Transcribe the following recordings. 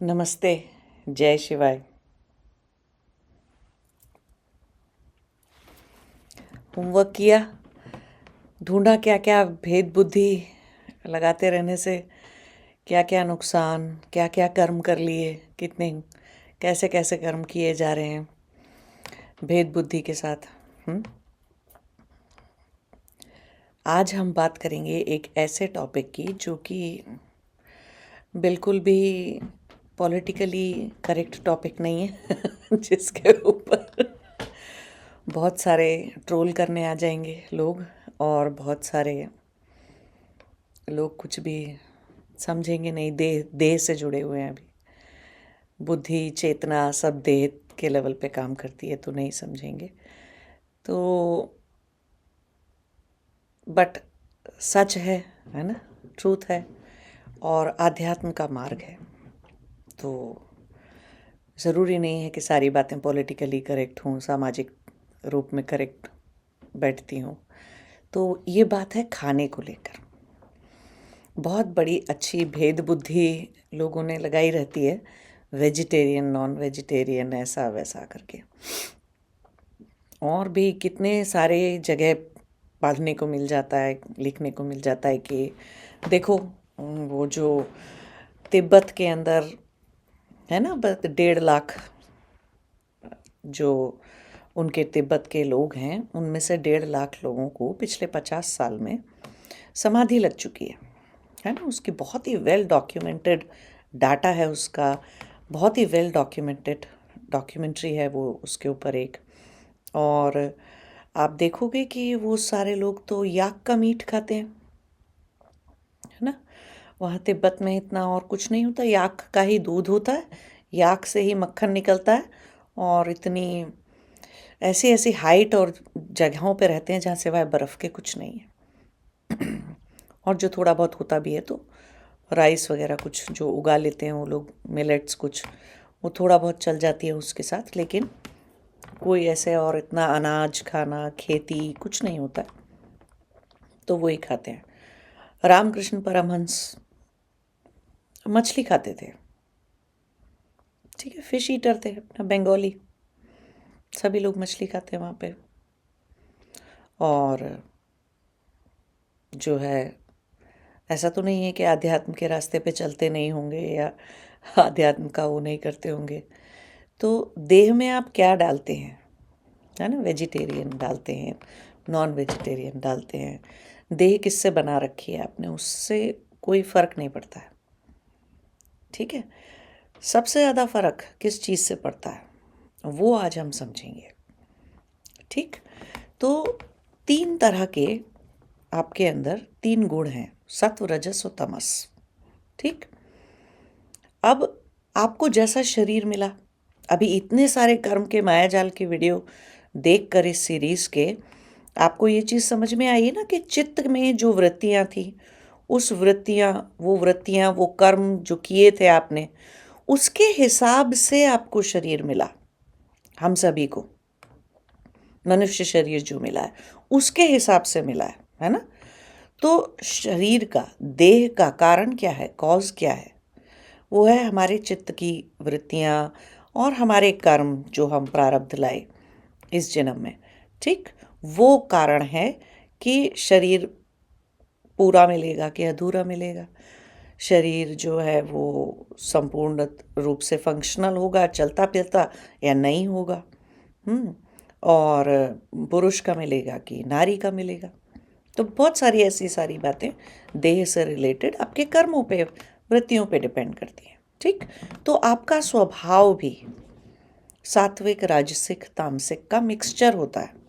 नमस्ते। जय शिवाय। होमवर्क किया, ढूंढा क्या क्या भेद बुद्धि लगाते रहने से क्या क्या नुकसान, क्या क्या कर्म कर लिए, कितने कैसे कैसे कर्म किए जा रहे हैं भेद बुद्धि के साथ। आज हम बात करेंगे एक ऐसे टॉपिक की जो कि बिल्कुल भी पॉलिटिकली करेक्ट टॉपिक नहीं है जिसके ऊपर बहुत सारे ट्रोल करने आ जाएंगे लोग, और बहुत सारे लोग कुछ भी समझेंगे नहीं। देह देह से जुड़े हुए हैं, अभी बुद्धि चेतना सब देह के लेवल पे काम करती है तो नहीं समझेंगे। तो बट सच है ना, ट्रूथ है और आध्यात्म का मार्ग है। तो ज़रूरी नहीं है कि सारी बातें पॉलिटिकली करेक्ट हों, सामाजिक रूप में करेक्ट बैठती हों। तो ये बात है खाने को लेकर, बहुत बड़ी अच्छी भेद बुद्धि लोगों ने लगाई रहती है, वेजिटेरियन नॉन वेजिटेरियन ऐसा वैसा करके। और भी कितने सारे जगह पढ़ने को मिल जाता है, लिखने को मिल जाता है कि देखो वो जो तिब्बत के अंदर है ना, 1.5 लाख जो उनके तिब्बत के लोग हैं, उनमें से 1.5 लाख लोगों को पिछले 50 साल में समाधि लग चुकी है ना। उसकी बहुत ही वेल डॉक्यूमेंटेड डाटा है, उसका बहुत ही वेल डॉक्यूमेंटेड डॉक्यूमेंट्री है वो उसके ऊपर एक। और आप देखोगे कि वो सारे लोग तो याक का मीट खाते हैं, है ना। वहाँ तिब्बत में इतना और कुछ नहीं होता, याक का ही दूध होता है, याक से ही मक्खन निकलता है। और इतनी ऐसी ऐसी हाइट और जगहों पे रहते हैं जहाँ सिवाय बर्फ़ के कुछ नहीं है। और जो थोड़ा बहुत होता भी है तो राइस वगैरह कुछ जो उगा लेते हैं वो लोग, मिलेट्स कुछ, वो थोड़ा बहुत चल जाती है उसके साथ, लेकिन कोई ऐसे और इतना अनाज खाना खेती कुछ नहीं होता, तो वही खाते हैं। रामकृष्ण परमहंस मछली खाते थे, ठीक है, फिश ईटर थे, अपना बंगाली, सभी लोग मछली खाते हैं वहाँ पे। और जो है, ऐसा तो नहीं है कि आध्यात्म के रास्ते पे चलते नहीं होंगे या आध्यात्म का वो नहीं करते होंगे। तो देह में आप क्या डालते हैं, है ना, वेजिटेरियन डालते हैं, नॉन वेजिटेरियन डालते हैं, देह किससे बना रखी है आपने, उससे कोई फ़र्क नहीं पड़ता है, ठीक है। सबसे ज़्यादा फ़र्क किस चीज़ से पड़ता है वो आज हम समझेंगे, ठीक। तो 3 तरह के आपके अंदर 3 गुण हैं, सत्व रजस और तमस, ठीक। अब आपको जैसा शरीर मिला, अभी इतने सारे कर्म के मायाजाल के वीडियो देख कर इस सीरीज़ के आपको ये चीज़ समझ में आई ना कि चित्त में जो वृत्तियाँ थी, उस वृत्तियाँ वो कर्म जो किए थे आपने, उसके हिसाब से आपको शरीर मिला। हम सभी को मनुष्य शरीर जो मिला है उसके हिसाब से मिला है ना। तो शरीर का, देह का कारण क्या है, कॉज क्या है, वो है हमारे चित्त की वृत्तियाँ और हमारे कर्म जो हम प्रारब्ध लाए इस जन्म में, ठीक। वो कारण है कि शरीर पूरा मिलेगा कि अधूरा मिलेगा, शरीर जो है वो संपूर्ण रूप से फंक्शनल होगा, चलता फिरता, या नहीं होगा। और पुरुष का मिलेगा कि नारी का मिलेगा। तो बहुत सारी ऐसी सारी बातें देह से रिलेटेड आपके कर्मों पे, वृत्तियों पे डिपेंड करती हैं, ठीक। तो आपका स्वभाव भी सात्विक राजसिक तामसिक का मिक्सचर होता है।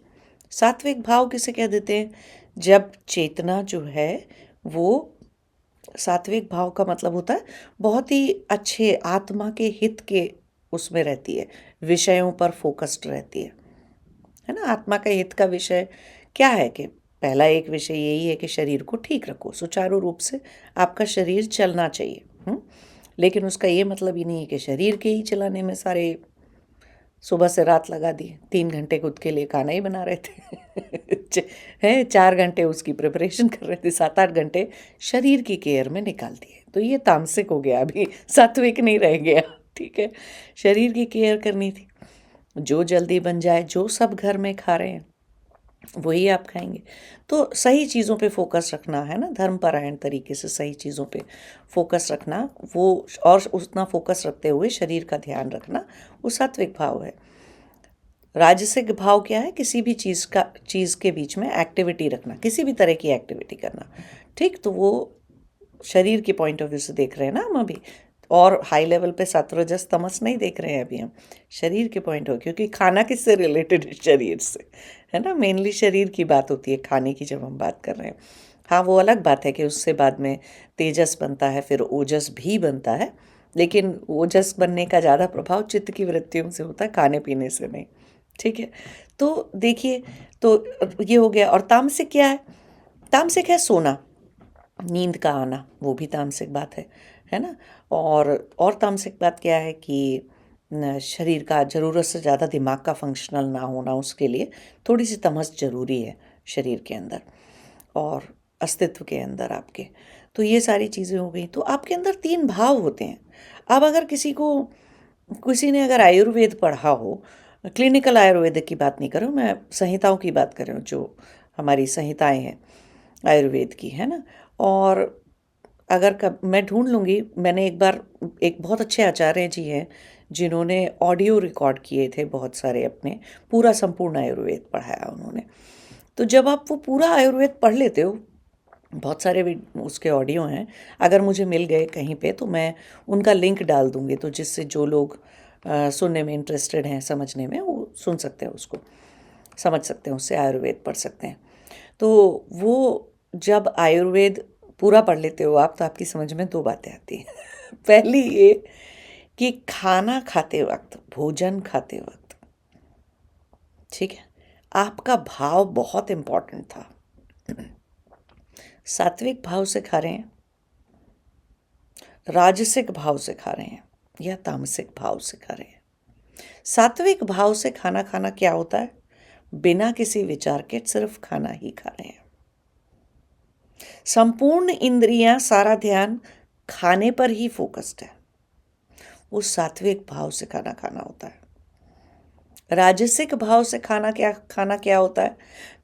सात्विक भाव किसे कह देते हैं, जब चेतना जो है वो, सात्विक भाव का मतलब होता है बहुत ही अच्छे आत्मा के हित के उसमें रहती है, विषयों पर फोकस्ड रहती है ना। आत्मा का हित का विषय क्या है कि पहला एक विषय यही है कि शरीर को ठीक रखो, सुचारू रूप से आपका शरीर चलना चाहिए। लेकिन उसका ये मतलब ही नहीं है कि शरीर के ही चलाने में सारे सुबह से रात लगा दिए, 3 घंटे खुद के लिए खाना ही बना रहे थे हैं, 4 घंटे उसकी प्रिपरेशन कर रहे थे, 7-8 घंटे शरीर की केयर में निकाल दिए। तो ये तामसिक हो गया, अभी सात्विक नहीं रह गया। ठीक है, शरीर की केयर करनी थी, जो जल्दी बन जाए, जो सब घर में खा रहे हैं वही आप खाएंगे। तो सही चीज़ों पे फोकस रखना है ना, धर्मपरायण तरीके से सही चीज़ों पे फोकस रखना, वो और उतना फोकस रखते हुए शरीर का ध्यान रखना, वो सात्विक भाव है। राजसिक भाव क्या है? किसी भी चीज़ के बीच में एक्टिविटी रखना, किसी भी तरह की एक्टिविटी करना। ठीक, तो वो शरीर के पॉइंट ऑफ व्यू से देख रहे हैं ना हम अभी, और हाई लेवल पे सत्व रजस तमस नहीं देख रहे हैं अभी हम, शरीर के पॉइंट ऑफ, क्योंकि खाना किससे रिलेटेड है? शरीर से, है ना, मेनली शरीर की बात होती है खाने की जब हम बात कर रहे हैं। हाँ, वो अलग बात है कि उससे बाद में तेजस बनता है, फिर ओजस भी बनता है, लेकिन ओजस बनने का ज़्यादा प्रभाव चित्त की वृत्तियों से होता है, खाने पीने से नहीं। ठीक है, तो देखिए, तो ये हो गया। और तामसिक क्या है? तामसिक है सोना, नींद का आना, वो भी तामसिक बात है ना। और तामसिक बात क्या है कि शरीर का ज़रूरत से ज़्यादा दिमाग का फंक्शनल ना होना, उसके लिए थोड़ी सी तमस ज़रूरी है शरीर के अंदर और अस्तित्व के अंदर आपके। तो ये सारी चीज़ें हो गई। तो आपके अंदर 3 भाव होते हैं। अब अगर किसी ने अगर आयुर्वेद पढ़ा हो, क्लिनिकल आयुर्वेद की बात नहीं कर रही हूँ मैं, संहिताओं की बात कर रही हूँ, जो हमारी संहिताएं हैं आयुर्वेद की, है ना। और अगर मैं ढूंढ लूँगी, मैंने एक बार, एक बहुत अच्छे आचार्य जी हैं जिन्होंने ऑडियो रिकॉर्ड किए थे बहुत सारे अपने, पूरा संपूर्ण आयुर्वेद पढ़ाया उन्होंने। तो जब आप वो पूरा आयुर्वेद पढ़ लेते हो, बहुत सारे भी उसके ऑडियो हैं, अगर मुझे मिल गए कहीं पे तो मैं उनका लिंक डाल दूँगी, तो जिससे जो लोग सुनने में इंटरेस्टेड हैं, समझने में, वो सुन सकते हैं उसको, समझ सकते हैं, उससे आयुर्वेद पढ़ सकते हैं। तो वो जब आयुर्वेद पूरा पढ़ लेते हो आप, तो आपकी समझ में 2 बातें आती हैं। पहली ये कि खाना खाते वक्त, भोजन खाते वक्त, ठीक है, आपका भाव बहुत इम्पोर्टेंट था। सात्विक भाव से खा रहे हैं, राजसिक भाव से खा रहे हैं, या तामसिक भाव से खा रहे हैं। सात्विक भाव से खाना खाना क्या होता है? बिना किसी विचार के सिर्फ खाना ही खा रहे हैं, संपूर्ण इंद्रियां, सारा ध्यान खाने पर ही फोकस्ड है। वो सात्विक भाव से खाना खाना होता है। राजसिक भाव से खाना क्या होता है?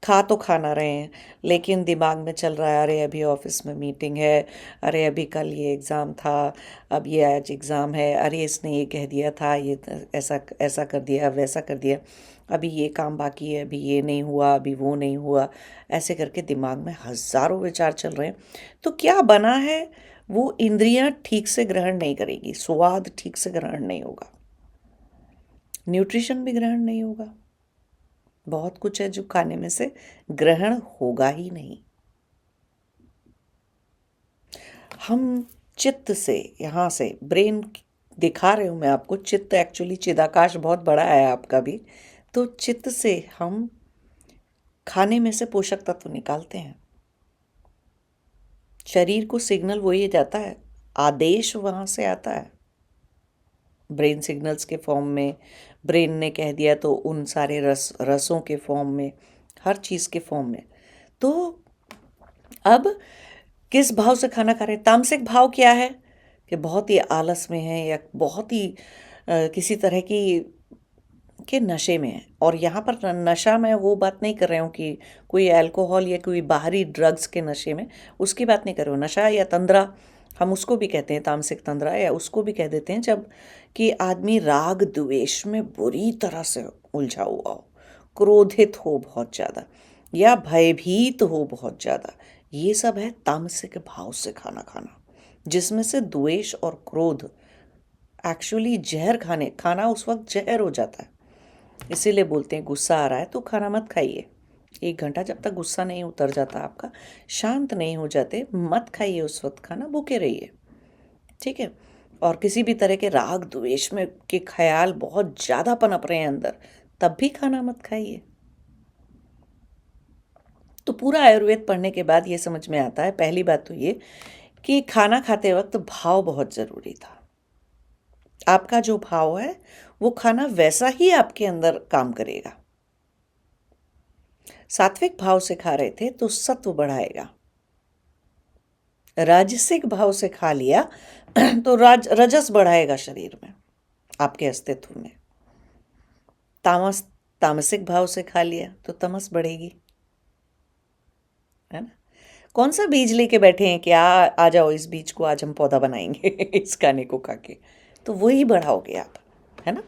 खा तो खाना रहे हैं, लेकिन दिमाग में चल रहा है, अरे अभी ऑफिस में मीटिंग है, अरे अभी कल ये एग्ज़ाम था, अब ये आज एग्ज़ाम है, अरे इसने ये कह दिया था, ये ऐसा ऐसा कर दिया, वैसा कर दिया, अभी ये काम बाकी है, अभी ये नहीं हुआ, अभी वो नहीं हुआ, ऐसे करके दिमाग में हज़ारों विचार चल रहे हैं। तो क्या बना है? वो इंद्रियां ठीक से ग्रहण नहीं करेगी, स्वाद ठीक से ग्रहण नहीं होगा, न्यूट्रिशन भी ग्रहण नहीं होगा, बहुत कुछ है जो खाने में से ग्रहण होगा ही नहीं। हम चित्त से, यहाँ से ब्रेन दिखा रही हूँ मैं आपको, चित्त एक्चुअली चिदाकाश बहुत बड़ा है आपका भी, तो चित्त से हम खाने में से पोषक तत्व निकालते हैं। शरीर को सिग्नल वही जाता है, आदेश वहाँ से आता है, ब्रेन सिग्नल्स के फॉर्म में, ब्रेन ने कह दिया तो उन सारे रसों के फॉर्म में, हर चीज़ के फॉर्म में। तो अब किस भाव से खाना खा रहे हैं? तामसिक भाव क्या है? कि बहुत ही आलस में है, या बहुत ही किसी तरह की के नशे में है। और यहाँ पर नशा, मैं वो बात नहीं कर रही हूँ कि कोई अल्कोहल या कोई बाहरी ड्रग्स के नशे में, उसकी बात नहीं कर रही हूँ। नशा या तंद्रा, हम उसको भी कहते हैं तामसिक तंद्रा, या उसको भी कह देते हैं जब कि आदमी राग द्वेष में बुरी तरह से उलझा हुआ हो, क्रोधित हो बहुत ज़्यादा, या भयभीत हो बहुत ज़्यादा। ये सब है तामसिक भाव से खाना खाना, जिसमें से द्वेष और क्रोध एक्चुअली जहर, खाना उस वक्त जहर हो जाता है। इसीलिए बोलते हैं गुस्सा आ रहा है तो खाना मत खाइए, 1 घंटा जब तक गुस्सा नहीं उतर जाता आपका, शांत नहीं हो जाते, मत खाइए उस वक्त खाना, भूखे रहिए। ठीक है। और किसी भी तरह के राग द्वेष में के ख्याल बहुत ज़्यादा पनप रहे हैं अंदर, तब भी खाना मत खाइए। तो पूरा आयुर्वेद पढ़ने के बाद ये समझ में आता है, पहली बात तो ये कि खाना खाते वक्त भाव बहुत ज़रूरी था। आपका जो भाव है वो खाना वैसा ही आपके अंदर काम करेगा। सात्विक भाव से खा रहे थे तो सत्व बढ़ाएगा, राजसिक भाव से खा लिया तो रजस बढ़ाएगा शरीर में, आपके अस्तित्व में। तामस तामसिक भाव से खा लिया तो तमस बढ़ेगी, है ना। कौन सा बीज लेके बैठे हैं कि आ जाओ इस बीज को आज हम पौधा बनाएंगे इस खाने को खा के, तो वही बढ़ाओगे आप, है ना।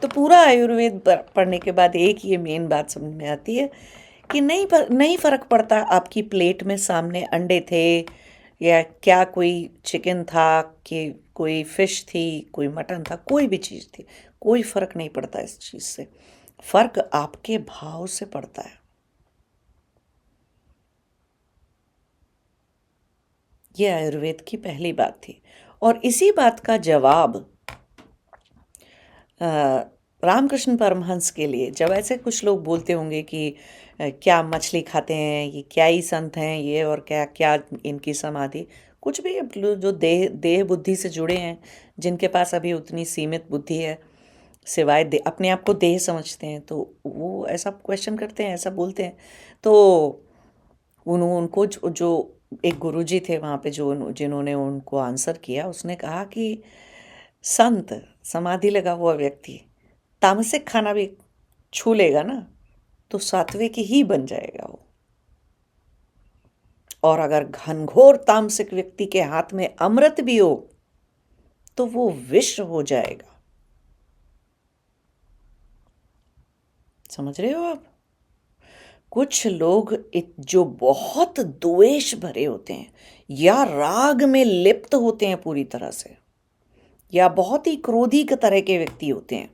तो पूरा आयुर्वेद पढ़ने के बाद एक ये मेन बात समझ में आती है कि नहीं फर्क पड़ता आपकी प्लेट में सामने अंडे थे या क्या, कोई चिकन था कि कोई फिश थी, कोई मटन था, कोई भी चीज़ थी, कोई फर्क नहीं पड़ता इस चीज़ से। फर्क आपके भाव से पड़ता है। ये आयुर्वेद की पहली बात थी। और इसी बात का जवाब रामकृष्ण परमहंस के लिए, जब ऐसे कुछ लोग बोलते होंगे कि क्या मछली खाते हैं, ये क्या ही संत हैं ये, और क्या क्या इनकी समाधि, कुछ भी, जो देह देह बुद्धि से जुड़े हैं, जिनके पास अभी उतनी सीमित बुद्धि है, सिवाय अपने आप को देह समझते हैं, तो वो ऐसा क्वेश्चन करते हैं, ऐसा बोलते हैं। तो उनको जो एक गुरुजी थे वहाँ पे, जिन्होंने उनको आंसर किया, उसने कहा कि संत, समाधि लगा हुआ व्यक्ति, तामसिक खाना भी छू लेगा ना तो सात्विक ही बन जाएगा वो। और अगर घनघोर तामसिक व्यक्ति के हाथ में अमृत भी हो तो वो विष हो जाएगा। समझ रहे हो आप। कुछ लोग जो बहुत द्वेष भरे होते हैं या राग में लिप्त होते हैं पूरी तरह से, या बहुत ही क्रोधी के तरह के व्यक्ति होते हैं,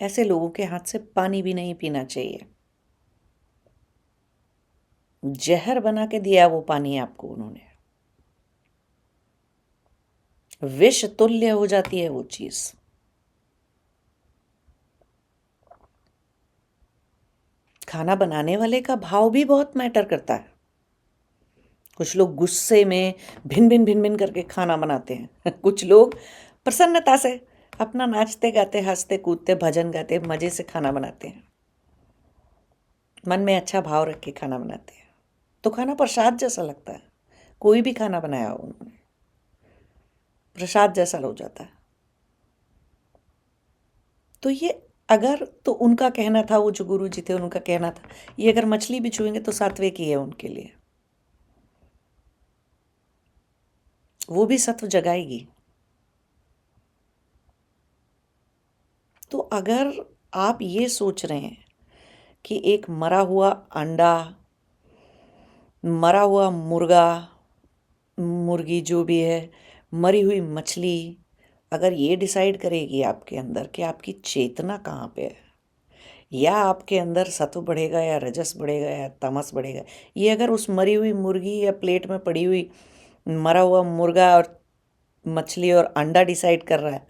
ऐसे लोगों के हाथ से पानी भी नहीं पीना चाहिए। जहर बना के दिया वो पानी आपको उन्होंने, विष तुल्य हो जाती है वो चीज। खाना बनाने वाले का भाव भी बहुत मैटर करता है। कुछ लोग गुस्से में भिन भिन भिन भिन करके खाना बनाते हैं कुछ लोग प्रसन्नता से अपना नाचते गाते हंसते कूदते भजन गाते मजे से खाना बनाते हैं, मन में अच्छा भाव रख के खाना बनाते हैं, तो खाना प्रसाद जैसा लगता है। कोई भी खाना बनाया हो उन्होंने, प्रसाद जैसा हो जाता है। तो ये अगर, तो उनका कहना था, वो जो गुरु जी थे उनका कहना था, ये अगर मछली भी छुएंगे तो सात्विक ही है उनके लिए, वो भी सत्व जगाएगी। तो अगर आप ये सोच रहे हैं कि एक मरा हुआ अंडा, मरा हुआ मुर्गा, मुर्गी जो भी है, मरी हुई मछली, अगर ये डिसाइड करेगी आपके अंदर कि आपकी चेतना कहाँ पे है, या आपके अंदर सत्व बढ़ेगा या रजस बढ़ेगा या तमस बढ़ेगा, ये अगर उस मरी हुई मुर्गी या प्लेट में पड़ी हुई मरा हुआ मुर्गा और मछली और अंडा डिसाइड कर रहा है,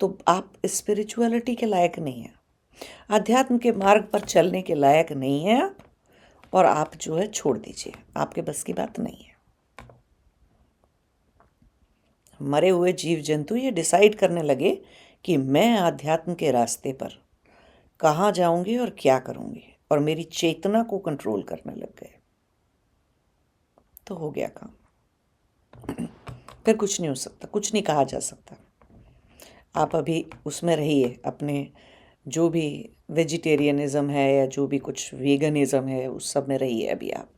तो आप स्पिरिचुअलिटी के लायक नहीं हैं, अध्यात्म के मार्ग पर चलने के लायक नहीं है आप, और आप जो है छोड़ दीजिए, आपके बस की बात नहीं है। मरे हुए जीव जंतु ये डिसाइड करने लगे कि मैं अध्यात्म के रास्ते पर कहाँ जाऊंगी और क्या करूंगी, और मेरी चेतना को कंट्रोल करने लग गए, तो हो गया काम फिर कुछ नहीं हो सकता, कुछ नहीं कहा जा सकता। आप अभी उसमें रहिए, अपने जो भी वेजिटेरियनिज्म है या जो भी कुछ वीगनिज्म है उस सब में रहिए अभी आप,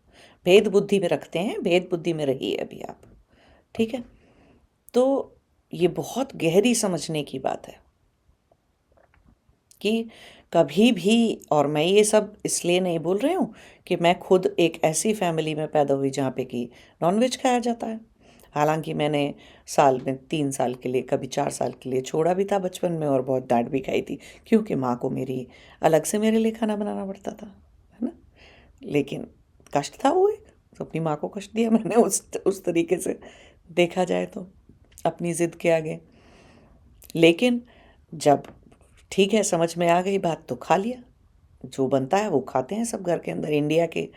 भेद बुद्धि में रखते हैं, भेद बुद्धि में रहिए अभी आप, ठीक है। तो ये बहुत गहरी समझने की बात है कि कभी भी, और मैं ये सब इसलिए नहीं बोल रही हूँ कि मैं खुद एक ऐसी फैमिली में पैदा हुई जहाँ पे कि नॉनवेज खाया जाता है, हालांकि मैंने साल में 3 साल के लिए, कभी 4 साल के लिए छोड़ा भी था बचपन में, और बहुत डांट भी खाई थी, क्योंकि माँ को मेरी अलग से मेरे लिए खाना बनाना पड़ता था, है ना। लेकिन कष्ट था वो एक, तो अपनी माँ को कष्ट दिया मैंने उस तरीके से देखा जाए तो, अपनी ज़िद के आगे। लेकिन जब ठीक है समझ में आ गई बात, तो खा लिया, जो बनता है वो खाते हैं सब घर के अंदर। इंडिया के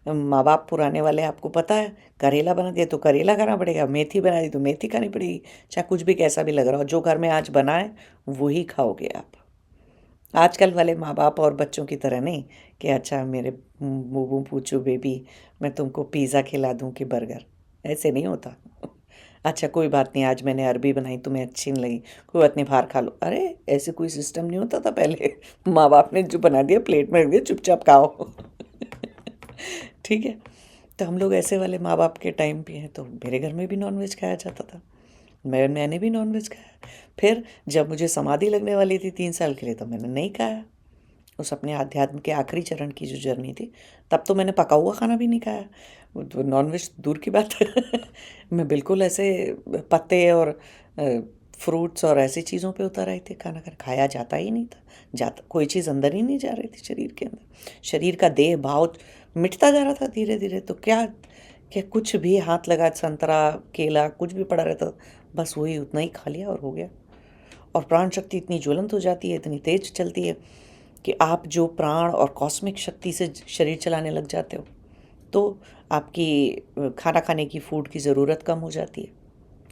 माँ बाप पुराने वाले, आपको पता है, करेला बना दिया तो करेला खाना पड़ेगा, मेथी बना दी तो मेथी खानी पड़ेगी, चाहे कुछ भी कैसा भी लग रहा हो, जो घर में आज बना है वही खाओगे आप। आजकल वाले माँ बाप और बच्चों की तरह नहीं कि अच्छा मेरे मुँह पूछो बेबी, मैं तुमको पिज़्ज़ा खिला दूँ कि बर्गर, ऐसे नहीं होता। अच्छा कोई बात नहीं, आज मैंने अरबी बनाई, तुम्हें अच्छी नहीं लगी, कोई बात नहीं, बाहर खा लो। अरे ऐसे कोई सिस्टम नहीं होता था पहले। माँ बाप ने जो बना दिया प्लेट में रख दिया, चुपचाप खाओ। ठीक है। तो हम लोग ऐसे वाले माँ बाप के टाइम पे हैं। तो मेरे घर में भी नॉनवेज खाया जाता था, मैंने भी नॉनवेज खाया। फिर जब मुझे समाधि लगने वाली थी 3 साल के लिए, तो मैंने नहीं खाया। उस अपने अध्यात्म के आखिरी चरण की जो जर्नी थी, तब तो मैंने पका हुआ खाना भी नहीं खाया। वो तो नॉनवेज दूर की बात है। मैं बिल्कुल ऐसे पत्ते और फ्रूट्स और ऐसी चीज़ों पे उतर रहे थे। खाना खाया जाता ही नहीं था, जाता कोई चीज़ अंदर ही नहीं जा रही थी शरीर के अंदर। शरीर का देह भाव मिटता जा रहा था धीरे धीरे। तो क्या क्या कुछ भी हाथ लगा, संतरा केला कुछ भी पड़ा रहता, बस वही उतना ही खा लिया और हो गया। और प्राण शक्ति इतनी ज्वलंत हो जाती है, इतनी तेज चलती है कि आप जो प्राण और कॉस्मिक शक्ति से शरीर चलाने लग जाते हो, तो आपकी खाना खाने की फूड की ज़रूरत कम हो जाती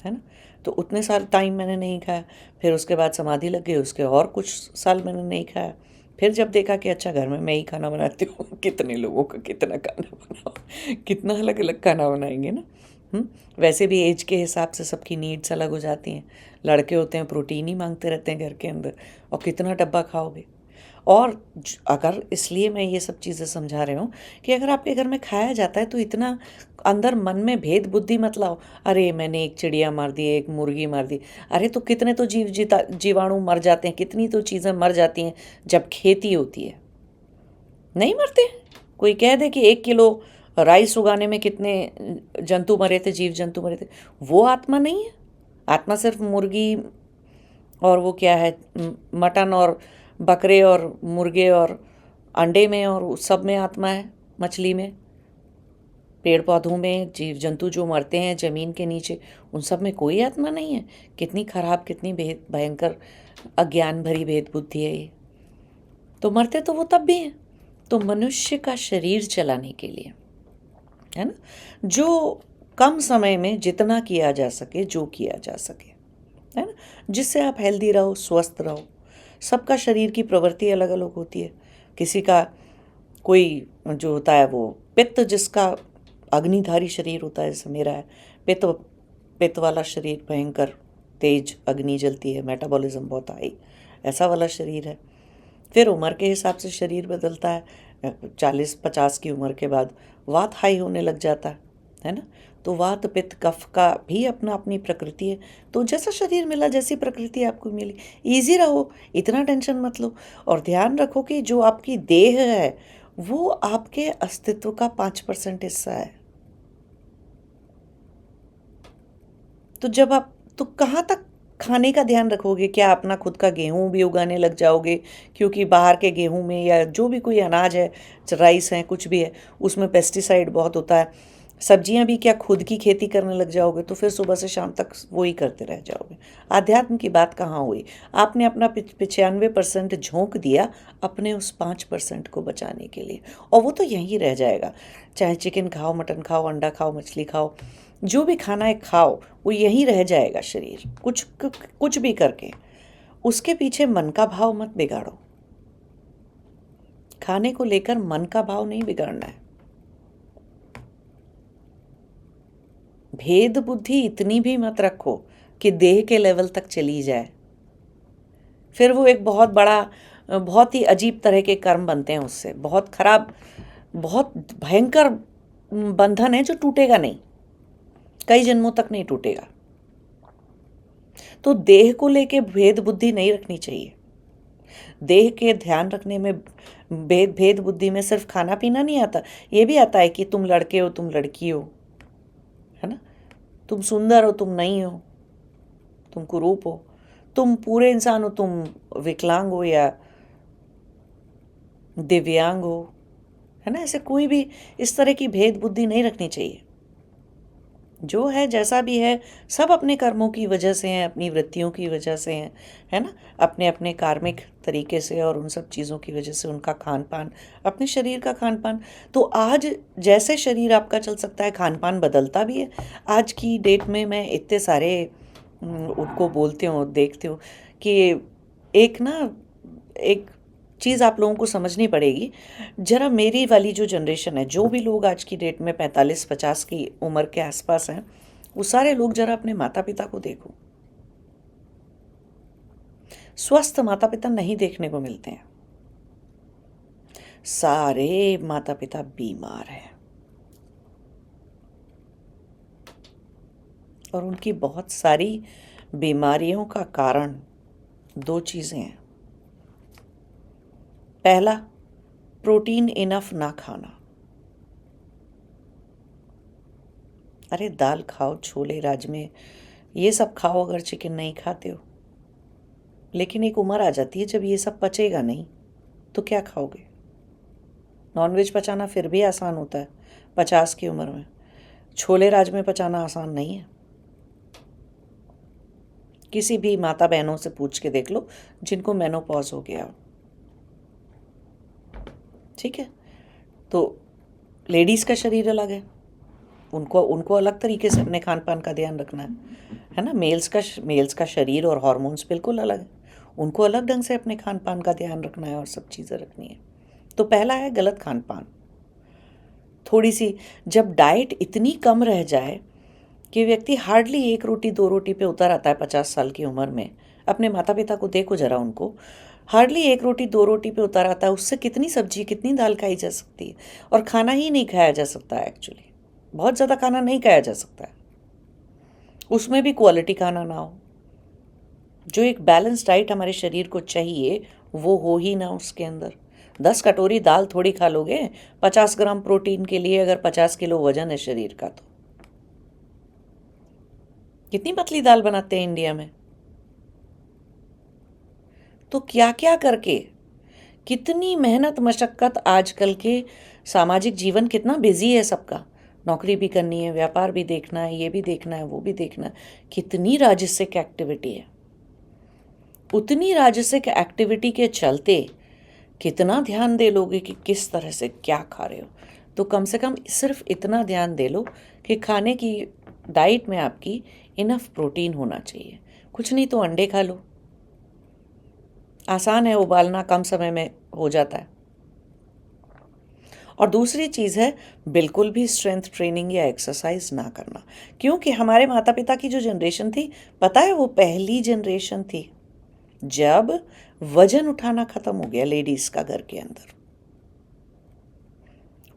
है ना। तो उतने साल टाइम मैंने नहीं खाया। फिर उसके बाद समाधि लग गई, उसके और कुछ साल मैंने नहीं खाया। फिर जब देखा कि अच्छा घर में मैं ही खाना बनाती हूँ, कितने लोगों का कितना खाना बनाओ, कितना अलग अलग खाना बनाएंगे ना। वैसे भी एज के हिसाब से सबकी नीड्स अलग हो जाती हैं। लड़के होते हैं प्रोटीन ही मांगते रहते हैं घर के अंदर, और कितना डब्बा खाओगे। और अगर इसलिए मैं ये सब चीज़ें समझा रही हूँ कि अगर आपके घर में खाया जाता है तो इतना अंदर मन में भेद बुद्धि मत लाओ। अरे मैंने एक चिड़िया मार दी, एक मुर्गी मार दी। अरे तो कितने तो जीवाणु मर जाते हैं, कितनी तो चीज़ें मर जाती हैं जब खेती होती है, नहीं मरते। कोई कह दे कि 1 किलो राइस उगाने में कितने जंतु मरे थे, जीव जंतु मरे थे, वो आत्मा नहीं है। आत्मा सिर्फ मुर्गी और वो क्या है, मटन और बकरे और मुर्गे और अंडे में और उस सब में आत्मा है। मछली में, पेड़ पौधों में, जीव जंतु जो मरते हैं ज़मीन के नीचे, उन सब में कोई आत्मा नहीं है। कितनी खराब, कितनी भयंकर अज्ञान भरी भेद बुद्धि है ये। तो मरते तो वो तब भी हैं। तो मनुष्य का शरीर चलाने के लिए, है ना, जो कम समय में जितना किया जा सके, जो किया जा सके, है ना, जिससे आप हेल्दी रहो, स्वस्थ रहो। सबका शरीर की प्रवृत्ति अलग अलग होती है। किसी का कोई जो होता है वो पित्त, जिसका अग्निधारी शरीर होता है, जैसे मेरा है पित्त, पित्त वाला शरीर, भयंकर तेज अग्नि जलती है, मेटाबॉलिज्म बहुत हाई, ऐसा वाला शरीर है। फिर उम्र के हिसाब से शरीर बदलता है। 40-50 की उम्र के बाद वात हाई होने लग जाता है ना। तो वात पित्त कफ का भी अपना अपनी प्रकृति है। तो जैसा शरीर मिला, जैसी प्रकृति आपको मिली, ईजी रहो, इतना टेंशन मत लो। और ध्यान रखो कि जो आपकी देह है वो आपके अस्तित्व का 5% हिस्सा है। तो जब आप, तो कहाँ तक खाने का ध्यान रखोगे? क्या अपना खुद का गेहूँ भी उगाने लग जाओगे? क्योंकि बाहर के गेहूँ में या जो भी कोई अनाज है, राइस है, कुछ भी है, उसमें पेस्टिसाइड बहुत होता है। सब्जियां भी क्या खुद की खेती करने लग जाओगे? तो फिर सुबह से शाम तक वो ही करते रह जाओगे। आध्यात्म की बात कहाँ हुई? आपने अपना 95% झोंक दिया अपने उस 5% को बचाने के लिए, और वो तो यहीं रह जाएगा। चाहे चिकन खाओ, मटन खाओ, अंडा खाओ, मछली खाओ, जो भी खाना है खाओ, वो यहीं रह जाएगा शरीर, कुछ भी करके। उसके पीछे मन का भाव मत बिगाड़ो। खाने को लेकर मन का भाव नहीं बिगाड़ना है। भेद बुद्धि इतनी भी मत रखो कि देह के लेवल तक चली जाए। फिर वो एक बहुत बड़ा, बहुत ही अजीब तरह के कर्म बनते हैं उससे, बहुत खराब, बहुत भयंकर बंधन है जो टूटेगा नहीं, कई जन्मों तक नहीं टूटेगा। तो देह को लेके भेद बुद्धि नहीं रखनी चाहिए। देह के ध्यान रखने में भेद बुद्धि में सिर्फ खाना पीना नहीं आता, ये भी आता है कि तुम लड़के हो, तुम लड़की हो, है ना, तुम सुंदर हो, तुम नहीं हो, तुम कुरूप हो, तुम पूरे इंसान हो, तुम विकलांग हो या दिव्यांग हो, है ना। ऐसे कोई भी इस तरह की भेद बुद्धि नहीं रखनी चाहिए। जो है जैसा भी है, सब अपने कर्मों की वजह से हैं, अपनी वृत्तियों की वजह से हैं, है ना, अपने अपने कार्मिक तरीके से, और उन सब चीज़ों की वजह से उनका खान पान, अपने शरीर का खान पान। तो आज जैसे शरीर आपका चल सकता है, खान पान बदलता भी है। आज की डेट में मैं इतने सारे उनको बोलती हूँ, देखती हूँ कि एक ना, एक चीज़ आप लोगों को समझनी पड़ेगी। ज़रा मेरी वाली जो जनरेशन है, जो भी लोग आज की डेट में 45-50 की उम्र के आसपास हैं, वो सारे लोग ज़रा अपने माता पिता को देखो। स्वस्थ माता पिता नहीं देखने को मिलते हैं। सारे माता पिता बीमार हैं और उनकी बहुत सारी बीमारियों का कारण दो चीज़ें हैं। पहला, प्रोटीन इनफ ना खाना। अरे दाल खाओ, छोले राजमे ये सब खाओ अगर चिकन नहीं खाते हो, लेकिन एक उम्र आ जाती है जब ये सब पचेगा नहीं तो क्या खाओगे। नॉनवेज पचाना फिर भी आसान होता है 50 की उम्र में, छोले राजमे पचाना आसान नहीं है। किसी भी माता बहनों से पूछ के देख लो जिनको मेनोपॉज हो गया हो, ठीक है। तो लेडीज़ का शरीर अलग है, उनको उनको अलग तरीके से अपने खान पान का ध्यान रखना है ना। मेल्स का शरीर और हार्मोन्स बिल्कुल अलग है, उनको अलग ढंग से अपने खान पान का ध्यान रखना है और सब चीज़ें रखनी है। तो पहला है गलत खान पान। थोड़ी सी जब डाइट इतनी कम रह जाए कि व्यक्ति हार्डली 1 रोटी 2 रोटी पे उतर आता है 50 साल की उम्र में, अपने माता पिता को देखो जरा, उनको हार्डली 1 रोटी 2 रोटी पे उतर आता है, उससे कितनी सब्जी कितनी दाल खाई जा सकती है। और खाना ही नहीं खाया जा सकता है, एक्चुअली बहुत ज़्यादा खाना नहीं खाया जा सकता है, उसमें भी क्वालिटी खाना ना हो। जो एक बैलेंस डाइट हमारे शरीर को चाहिए वो हो ही ना उसके अंदर। 10 कटोरी दाल थोड़ी खा लोगे 50 ग्राम प्रोटीन के लिए, अगर 50 किलो वजन है शरीर का तो। कितनी पतली दाल बनाते हैं इंडिया में। तो क्या क्या करके, कितनी मेहनत मशक्क़त, आजकल के सामाजिक जीवन कितना बिजी है सबका, नौकरी भी करनी है, व्यापार भी देखना है, ये भी देखना है, वो भी देखना है, कितनी राजसिक एक्टिविटी है। उतनी राजसिक एक्टिविटी के चलते कितना ध्यान दे लोगे कि किस तरह से क्या खा रहे हो। तो कम से कम सिर्फ इतना ध्यान दे लो कि खाने की डाइट में आपकी इनफ प्रोटीन होना चाहिए। कुछ नहीं तो अंडे खा लो, आसान है, उबालना कम समय में हो जाता है। और दूसरी चीज़ है, बिल्कुल भी स्ट्रेंथ ट्रेनिंग या एक्सरसाइज ना करना, क्योंकि हमारे माता पिता की जो जनरेशन थी, पता है वो पहली जनरेशन थी जब वजन उठाना खत्म हो गया लेडीज़ का घर के अंदर।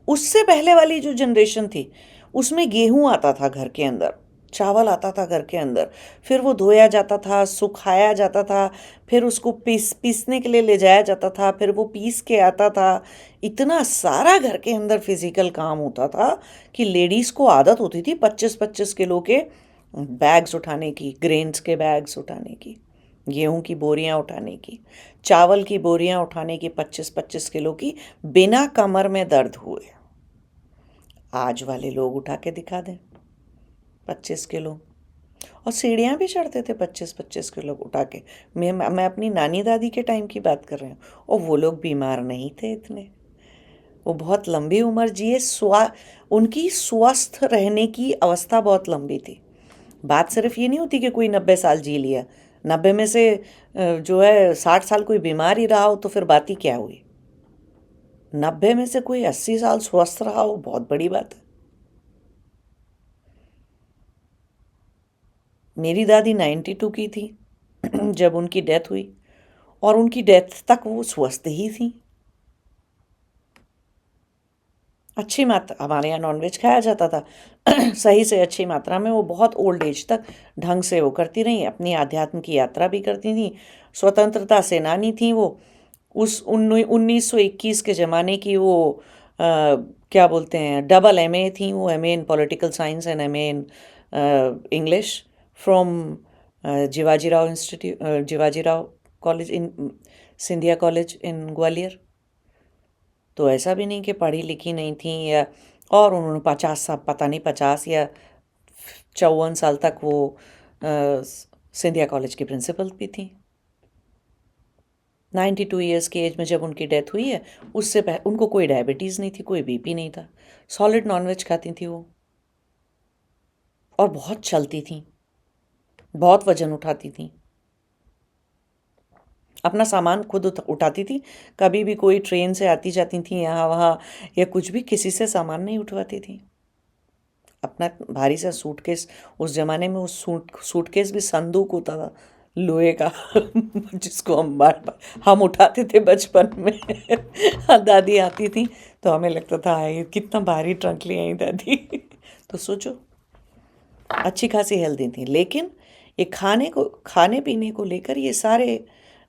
उससे पहले वाली जो जनरेशन थी उसमें गेहूं आता था घर के अंदर, चावल आता था घर के अंदर, फिर वो धोया जाता था, सुखाया जाता था, फिर उसको पीसने के लिए ले जाया जाता था, फिर वो पीस के आता था। इतना सारा घर के अंदर फिजिकल काम होता था कि लेडीज़ को आदत होती थी 25-25 किलो के बैग्स उठाने की, ग्रेन्स के बैग्स उठाने की, गेहूं की बोरियां उठाने की, चावल की बोरियां उठाने की 25-25 किलो की, बिना कमर में दर्द हुए। आज वाले लोग उठा के दिखा दें 25 किलो, और सीढ़ियाँ भी चढ़ते थे 25-25 किलो उठा के। मैं अपनी नानी दादी के टाइम की बात कर रही हूँ, और वो लोग बीमार नहीं थे इतने, वो बहुत लंबी उम्र जिए, उनकी स्वस्थ रहने की अवस्था बहुत लंबी थी। बात सिर्फ ये नहीं होती कि कोई 90 साल जी लिया, 90 में से जो है 60 साल कोई बीमार ही रहा हो तो फिर बात ही क्या हुई। 90 में से कोई 80 साल स्वस्थ रहा हो, बहुत बड़ी बात है। मेरी दादी 92 की थी जब उनकी डेथ हुई, और उनकी डेथ तक वो स्वस्थ ही थी। अच्छी मात्रा, हमारे यहाँ नॉनवेज खाया जाता था सही से अच्छी मात्रा में, वो बहुत ओल्ड एज तक ढंग से वो करती रही, अपनी आध्यात्म की यात्रा भी करती थी, स्वतंत्रता सेनानी थी वो। उस 1921 के ज़माने की वो क्या बोलते हैं, डबल एमए थी वो, MA in political science and MA in English from Jiwajirao college in Scindia college in Gwalior. तो ऐसा भी नहीं कि पढ़ी लिखी नहीं थी, या और उन्होंने 50 साल, पता नहीं 50 या 54 साल तक वो सिंधिया कॉलेज की प्रिंसिपल भी थी। 92 ईयर्स की एज में जब उनकी डेथ हुई है, उससे पहले उनको कोई डायबिटीज़ नहीं थी, कोई बीपी नहीं था, सॉलिड नॉनवेज खाती थी वो, और बहुत चलती थी, बहुत वजन उठाती थी। अपना सामान खुद उठाती थी। कभी भी कोई ट्रेन से आती जाती थी यहाँ वहाँ या कुछ भी, किसी से सामान नहीं उठवाती थी। अपना भारी सा सूटकेस, उस ज़माने में उस सूटकेस भी संदूक होता था लोहे का जिसको हम बार बार हम उठाते थे बचपन में। दादी आती थी तो हमें लगता था ये कितना भारी ट्रंक ले आई दादी। तो सोचो, अच्छी खासी हेल्दी थी, लेकिन ये खाने पीने को लेकर ये सारे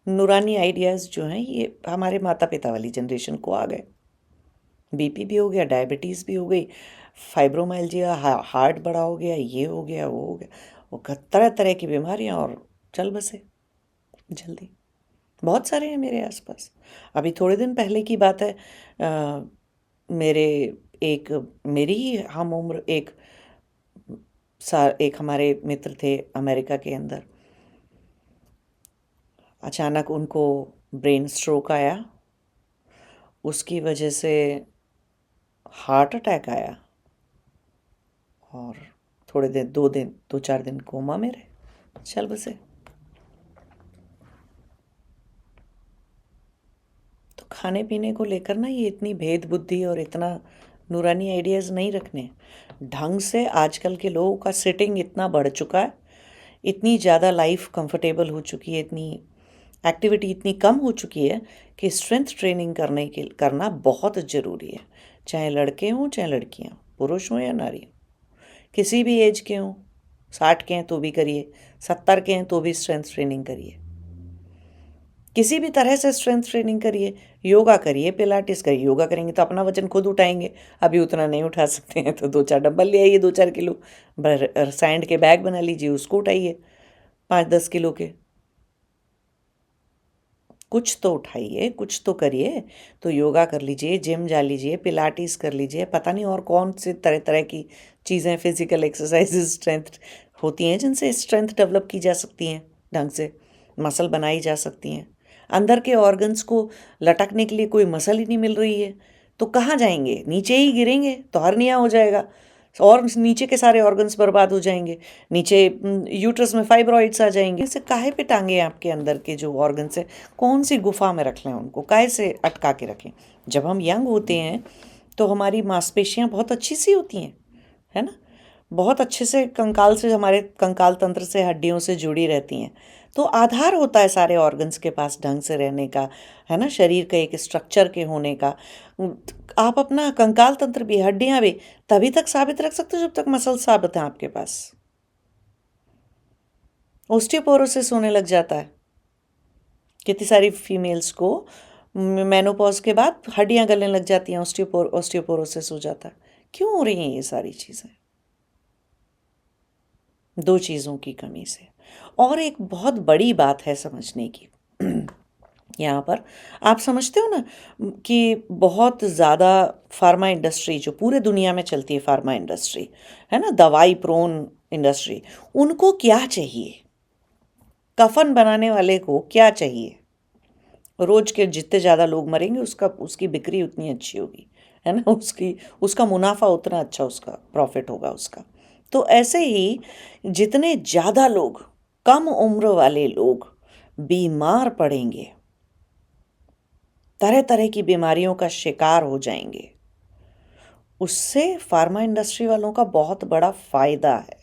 नूरानी आइडियाज़ जो हैं ये हमारे माता पिता वाली जनरेशन को आ गए। बीपी भी हो गया, डायबिटीज़ भी हो गई, फाइब्रोमाइल्जिया, हार्ट बड़ा हो गया, ये हो गया, वो हो गया, वो तरह तरह की बीमारियां, और चल बसे जल्दी। बहुत सारे हैं मेरे आसपास। अभी थोड़े दिन पहले की बात है, मेरे एक मेरी ही हम उम्र एक हमारे मित्र थे अमेरिका के अंदर। अचानक उनको ब्रेन स्ट्रोक आया, उसकी वजह से हार्ट अटैक आया, और थोड़े दिन 2-4 दिन कोमा में रहे, चल बसे। तो खाने पीने को लेकर ना ये इतनी भेद बुद्धि और इतना नूरानी आइडियाज़ नहीं रखने। ढंग से आजकल के लोगों का सिटिंग इतना बढ़ चुका है, इतनी ज़्यादा लाइफ कंफर्टेबल हो चुकी है, इतनी एक्टिविटी इतनी कम हो चुकी है कि स्ट्रेंथ ट्रेनिंग करना बहुत ज़रूरी है। चाहे लड़के हों चाहे लड़कियाँ, पुरुष हों या नारी हों, किसी भी एज के हों, 60 के हैं तो भी करिए, 70 के हैं तो भी स्ट्रेंथ ट्रेनिंग करिए, किसी भी तरह से स्ट्रेंथ ट्रेनिंग करिए, योगा करिए, पिलाटिस करिए। योगा करेंगे तो अपना वजन खुद उठाएंगे, अभी उतना नहीं उठा सकते हैं तो 2-4 डंबल ले आइए, 2-4 किलो सैंड के बैग बना लीजिए, उसको उठाइए 5-10 किलो के। कुछ तो उठाइए, कुछ तो करिए। तो योगा कर लीजिए, जिम जा लीजिए, पिलाटिस कर लीजिए, पता नहीं और कौन से तरह तरह की चीज़ें, फिजिकल एक्सरसाइजेज स्ट्रेंथ होती हैं जिनसे स्ट्रेंथ डेवलप की जा सकती हैं, ढंग से मसल बनाई जा सकती हैं। अंदर के ऑर्गन्स को लटकने के लिए कोई मसल ही नहीं मिल रही है तो कहाँ जाएंगे, नीचे ही गिरेंगे तो हर्निया हो जाएगा और नीचे के सारे ऑर्गन्स बर्बाद हो जाएंगे, नीचे यूट्रस में फाइब्रॉइड्स आ जाएंगे। इसे काहे पे टांगे आपके अंदर के जो ऑर्गन्स है, कौन सी गुफा में रख लें उनको, काहे से अटका के रखें। जब हम यंग होते हैं तो हमारी मांसपेशियां बहुत अच्छी सी होती हैं, है ना, बहुत अच्छे से कंकाल से, हमारे कंकाल तंत्र से, हड्डियों से जुड़ी रहती हैं। तो आधार होता है सारे ऑर्गन्स के पास ढंग से रहने का, है ना, शरीर का एक स्ट्रक्चर के होने का। आप अपना कंकाल तंत्र भी, हड्डियां भी तभी तक साबित रख सकते हो जब तक मसल साबित है आपके पास। ओस्टियोपोरोसिस होने लग जाता है कितनी सारी फीमेल्स को, मेनोपॉज के बाद हड्डियां गलने लग जाती हैं, ओस्टियोपोरोसिस हो जाता है। क्यों हो रही हैं ये सारी चीज़ें? 2 चीज़ों की कमी से। और एक बहुत बड़ी बात है समझने की। यहाँ पर आप समझते हो ना कि बहुत ज़्यादा फार्मा इंडस्ट्री जो पूरे दुनिया में चलती है, फार्मा इंडस्ट्री, है ना, दवाई प्रोन इंडस्ट्री, उनको क्या चाहिए? कफन बनाने वाले को क्या चाहिए? रोज के जितने ज़्यादा लोग मरेंगे उसकी बिक्री उतनी अच्छी होगी, है ना, उसका मुनाफा उतना अच्छा, उसका प्रॉफिट होगा उसका। तो ऐसे ही जितने ज़्यादा लोग, कम उम्र वाले लोग बीमार पड़ेंगे, तरह तरह की बीमारियों का शिकार हो जाएंगे, उससे फार्मा इंडस्ट्री वालों का बहुत बड़ा फायदा है।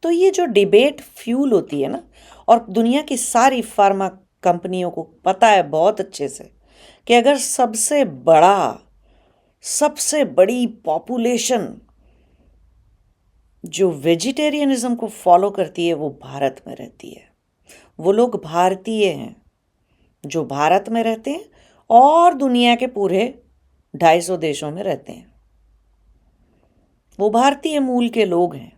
तो ये जो डिबेट फ्यूल होती है ना, और दुनिया की सारी फार्मा कंपनियों को पता है बहुत अच्छे से कि अगर सबसे बड़ी पॉपुलेशन जो वेजिटेरियनिज्म को फॉलो करती है वो भारत में रहती है। वो लोग भारतीय हैं जो भारत में रहते हैं और दुनिया के पूरे 250 देशों में रहते हैं। वो भारतीय मूल के लोग हैं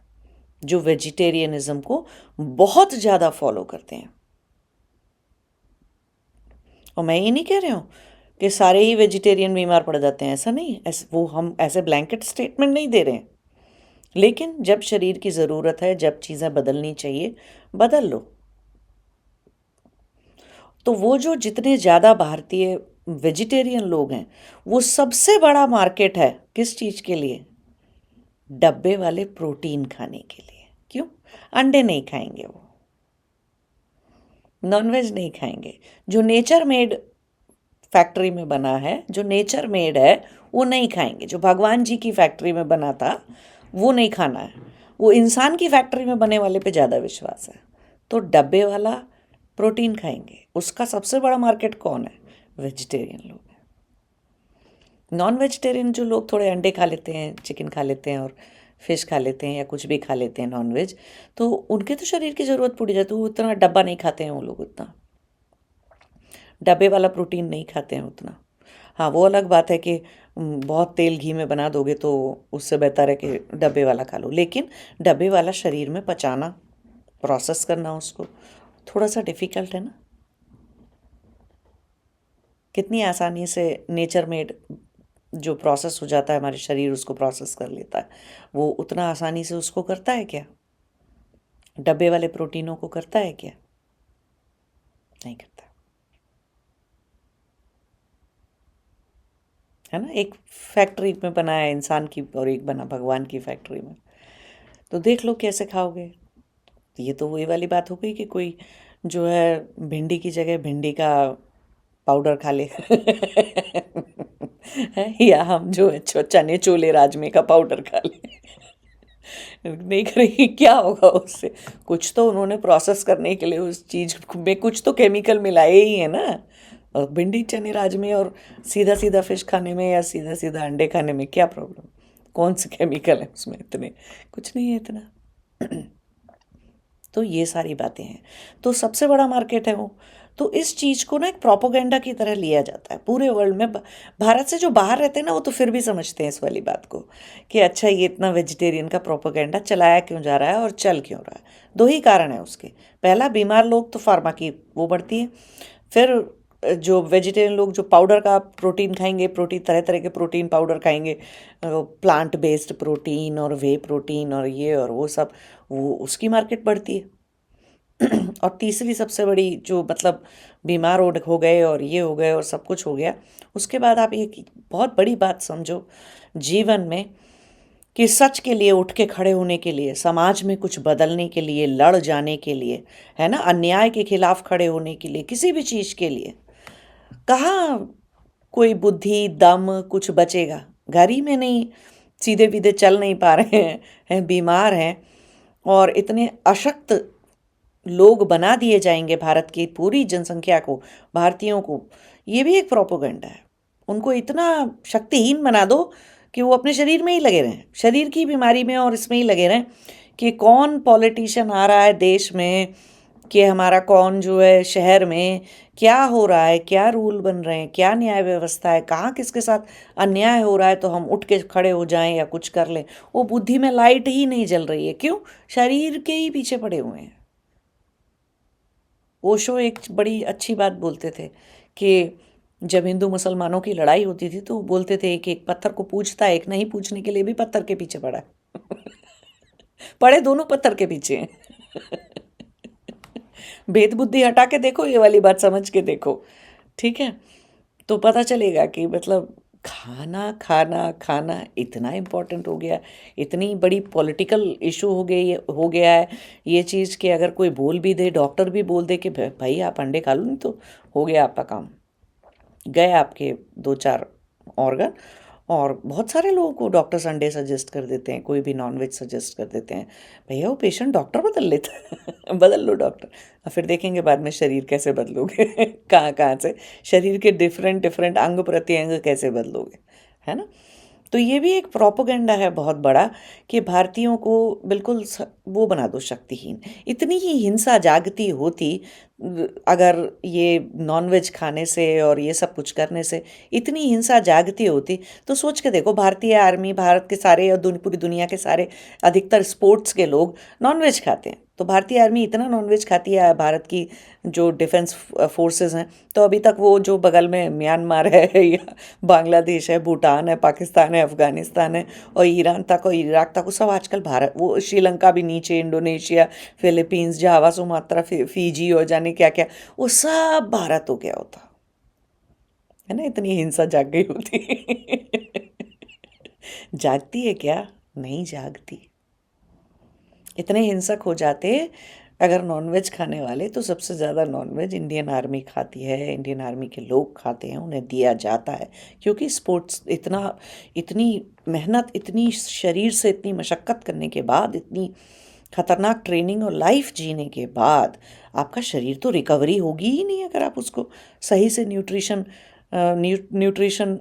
जो वेजिटेरियनिज्म को बहुत ज़्यादा फॉलो करते हैं। और मैं ये नहीं कह रही हूँ कि सारे ही वेजिटेरियन बीमार पड़ जाते हैं, ऐसा नहीं, हम ऐसे ब्लैंकेट स्टेटमेंट नहीं दे रहे हैं। लेकिन जब शरीर की ज़रूरत है, जब चीज़ें बदलनी चाहिए, बदल लो। तो वो जो जितने ज़्यादा भारतीय वेजिटेरियन लोग हैं, वो सबसे बड़ा मार्केट है किस चीज़ के लिए? डब्बे वाले प्रोटीन खाने के लिए। क्यों? अंडे नहीं खाएंगे वो, नॉनवेज नहीं खाएंगे। जो नेचर मेड फैक्ट्री में बना है, जो नेचर मेड है, वो नहीं खाएंगे। जो भगवान जी की फैक्ट्री में बना था वो नहीं खाना है। वो इंसान की फैक्ट्री में बने वाले पे ज़्यादा विश्वास है। तो डब्बे वाला प्रोटीन खाएंगे। उसका सबसे बड़ा मार्केट कौन है? वेजिटेरियन लोग हैं। नॉन वेजिटेरियन जो लोग थोड़े अंडे खा लेते हैं, चिकन खा लेते हैं और फिश खा लेते हैं या कुछ भी खा लेते हैं नॉन वेज, तो उनके तो शरीर की ज़रूरत पूरी जाती है। वो उतना डब्बा नहीं खाते हैं वो लोग, उतना डब्बे वाला प्रोटीन नहीं खाते हैं उतना। हाँ, वो अलग बात है कि बहुत तेल घी में बना दोगे तो उससे बेहतर है कि डब्बे वाला खा लो। लेकिन डब्बे वाला शरीर में पचाना, प्रोसेस करना उसको थोड़ा सा डिफ़िकल्ट है ना। कितनी आसानी से नेचर मेड जो प्रोसेस हो जाता है, हमारे शरीर उसको प्रोसेस कर लेता है। वो उतना आसानी से उसको करता है क्या? डब्बे वाले प्रोटीनों को करता है क्या? नहीं करता। है ना, एक फैक्ट्री में बना है इंसान की और एक बना भगवान की फैक्ट्री में। तो देख लो कैसे खाओगे। ये तो वही वाली बात हो गई कि कोई जो है भिंडी की जगह भिंडी का पाउडर खा ले या हम जो है चने छोले राजमे का पाउडर खा ले। नहीं करेंगे, क्या होगा उससे? कुछ तो उन्होंने प्रोसेस करने के लिए उस चीज में कुछ तो केमिकल मिलाए ही है ना। और भिंडी चने राजमे और सीधा सीधा फिश खाने में या सीधा सीधा अंडे खाने में क्या प्रॉब्लम? कौन से केमिकल है उसमें इतने? कुछ नहीं है इतना। तो ये सारी बातें हैं। तो सबसे बड़ा मार्केट है वो। तो इस चीज़ को ना एक प्रोपोगेंडा की तरह लिया जाता है पूरे वर्ल्ड में। भारत से जो बाहर रहते हैं ना वो तो फिर भी समझते हैं इस वाली बात को कि अच्छा ये इतना वेजिटेरियन का प्रोपोगेंडा चलाया क्यों जा रहा है और चल क्यों रहा है। दो ही कारण है उसके। पहला, बीमार लोग तो फार्मा की वो बढ़ती है। फिर जो वेजिटेरियन लोग जो पाउडर का प्रोटीन खाएंगे, प्रोटीन तरह तरह के प्रोटीन पाउडर खाएंगे, प्लांट बेस्ड प्रोटीन और वे प्रोटीन और ये और वो सब, वो उसकी मार्केट बढ़ती है। और तीसरी सबसे बड़ी जो मतलब बीमार हो गए और ये हो गए और सब कुछ हो गया, उसके बाद आप एक बहुत बड़ी बात समझो जीवन में कि सच के लिए उठ के खड़े होने के लिए, समाज में कुछ बदलने के लिए, लड़ जाने के लिए, है ना, अन्याय के खिलाफ खड़े होने के लिए, किसी भी चीज़ के लिए कहाँ कोई बुद्धि दम कुछ बचेगा? घर ही में नहीं, सीधे सीधे चल नहीं पा रहे हैं बीमार हैं और इतने अशक्त लोग बना दिए जाएंगे भारत की पूरी जनसंख्या को, भारतीयों को। ये भी एक प्रोपोगंडा है। उनको इतना शक्तिहीन बना दो कि वो अपने शरीर में ही लगे रहें, शरीर की बीमारी में और इसमें ही लगे रहें कि कौन पॉलिटिशियन आ रहा है देश में, कि हमारा कौन जो है शहर में क्या हो रहा है, क्या रूल बन रहे हैं, क्या न्याय व्यवस्था है, कहाँ किसके साथ अन्याय हो रहा है, तो हम उठ के खड़े हो जाएं या कुछ कर लें। वो बुद्धि में लाइट ही नहीं जल रही है। क्यों? शरीर के ही पीछे पड़े हुए हैं। ओशो एक बड़ी अच्छी बात बोलते थे कि जब हिंदू मुसलमानों की लड़ाई होती थी तो वो बोलते थे कि एक पत्थर को पूजता है, एक नहीं पूछने के लिए भी पत्थर के पीछे पड़ा है। पड़े दोनों पत्थर के पीछे हैं। भेद बुद्धि हटा के देखो, ये वाली बात समझ के देखो, ठीक है? तो पता चलेगा कि मतलब खाना खाना खाना इतना इम्पोर्टेंट हो गया, इतनी बड़ी पॉलिटिकल इशू हो गया है ये चीज़ कि अगर कोई बोल भी दे, डॉक्टर भी बोल दे कि भाई आप अंडे खा लो, नहीं तो हो गया आपका काम, गए आपके दो चार ऑर्गन। और बहुत सारे लोगों को डॉक्टर्स अंडे सजेस्ट कर देते हैं, कोई भी नॉनवेज सजेस्ट कर देते हैं। भैया वो पेशेंट डॉक्टर बदल लेता है। बदल लो डॉक्टर, और फिर देखेंगे बाद में शरीर कैसे बदलोगे। कहाँ कहाँ से शरीर के डिफरेंट डिफरेंट अंग प्रत्यंग कैसे बदलोगे, है ना। तो ये भी एक प्रोपोगंडा है बहुत बड़ा कि भारतीयों को बिल्कुल वो बना दो शक्तिहीन। इतनी ही हिंसा जागती होती अगर ये नॉनवेज खाने से और ये सब कुछ करने से इतनी हिंसा जागती होती, तो सोच के देखो भारतीय आर्मी, भारत के सारे या पूरी दुनिया के सारे अधिकतर स्पोर्ट्स के लोग नॉनवेज खाते हैं। तो भारतीय आर्मी इतना नॉनवेज खाती है, भारत की जो डिफेंस फोर्सेस हैं, तो अभी तक वो जो बगल में म्यांमार है या बांग्लादेश है, भूटान है, पाकिस्तान है, अफगानिस्तान है और ईरान तक और इराक तक, वो सब आजकल भारत, वो श्रीलंका भी नीचे, इंडोनेशिया, फिलीपींस, जावा, सुमात्रा, फीजी और जाने क्या क्या, वो सब भारत हो गया होता, है ना। इतनी हिंसा जाग गई होती। जागती है क्या? नहीं जागती। इतने हिंसक हो जाते अगर नॉनवेज खाने वाले तो सबसे ज़्यादा नॉनवेज इंडियन आर्मी खाती है, इंडियन आर्मी के लोग खाते हैं, उन्हें दिया जाता है। क्योंकि स्पोर्ट्स इतनी मेहनत, इतनी शरीर से इतनी मशक्क़त करने के बाद, इतनी खतरनाक ट्रेनिंग और लाइफ जीने के बाद आपका शरीर तो रिकवरी होगी ही नहीं अगर आप उसको सही से न्यूट्रिशन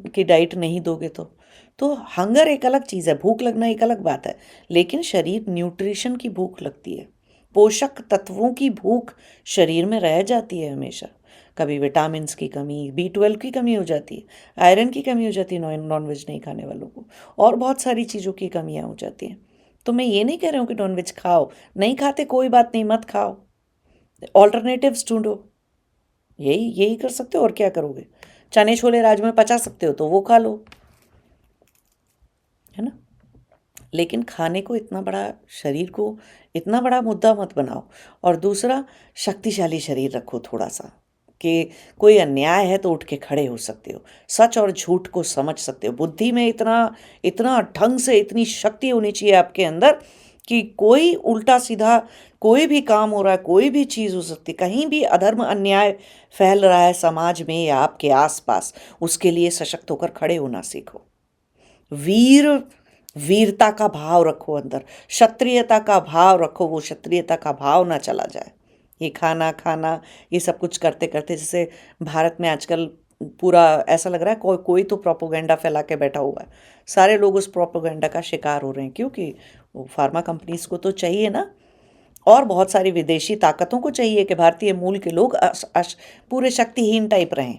की डाइट नहीं दोगे तो हंगर एक अलग चीज़ है, भूख लगना एक अलग बात है, लेकिन शरीर न्यूट्रिशन की भूख लगती है, पोषक तत्वों की भूख शरीर में रह जाती है हमेशा। कभी विटामिन्स की कमी, B12 की कमी हो जाती है, आयरन की कमी हो जाती है नॉनवेज नहीं खाने वालों को, और बहुत सारी चीज़ों की कमियां हो जाती हैं। तो मैं ये नहीं कह रहा हूँ कि नॉनवेज खाओ, नहीं खाते कोई बात नहीं, मत खाओ, ऑल्टरनेटिव्स ढूंढो। यही यही कर सकते हो, और क्या करोगे? चने छोले राजमा पचा सकते हो तो वो खा लो, है ना। लेकिन खाने को इतना बड़ा, शरीर को इतना बड़ा मुद्दा मत बनाओ। और दूसरा, शक्तिशाली शरीर रखो थोड़ा सा, कि कोई अन्याय है तो उठ के खड़े हो सकते हो, सच और झूठ को समझ सकते हो, बुद्धि में इतना इतना ढंग से इतनी शक्ति होनी चाहिए आपके अंदर कि कोई उल्टा सीधा कोई भी काम हो रहा है, कोई भी चीज़ हो सकती है, कहीं भी अधर्म अन्याय फैल रहा है समाज में या आपके आसपास, उसके लिए सशक्त होकर खड़े होना सीखो। वीर वीरता का भाव रखो अंदर, क्षत्रियता का भाव रखो, वो क्षत्रियता का भाव ना चला जाए। ये खाना खाना ये सब कुछ करते करते, जैसे भारत में आजकल पूरा ऐसा लग रहा है कोई कोई तो प्रोपोगंडा फैला के बैठा हुआ है, सारे लोग उस प्रोपोगंडा का शिकार हो रहे हैं, क्योंकि वो फार्मा कंपनीज को तो चाहिए ना, और बहुत सारी विदेशी ताकतों को चाहिए कि भारतीय मूल के लोग पूरे शक्तिहीन टाइप रहें,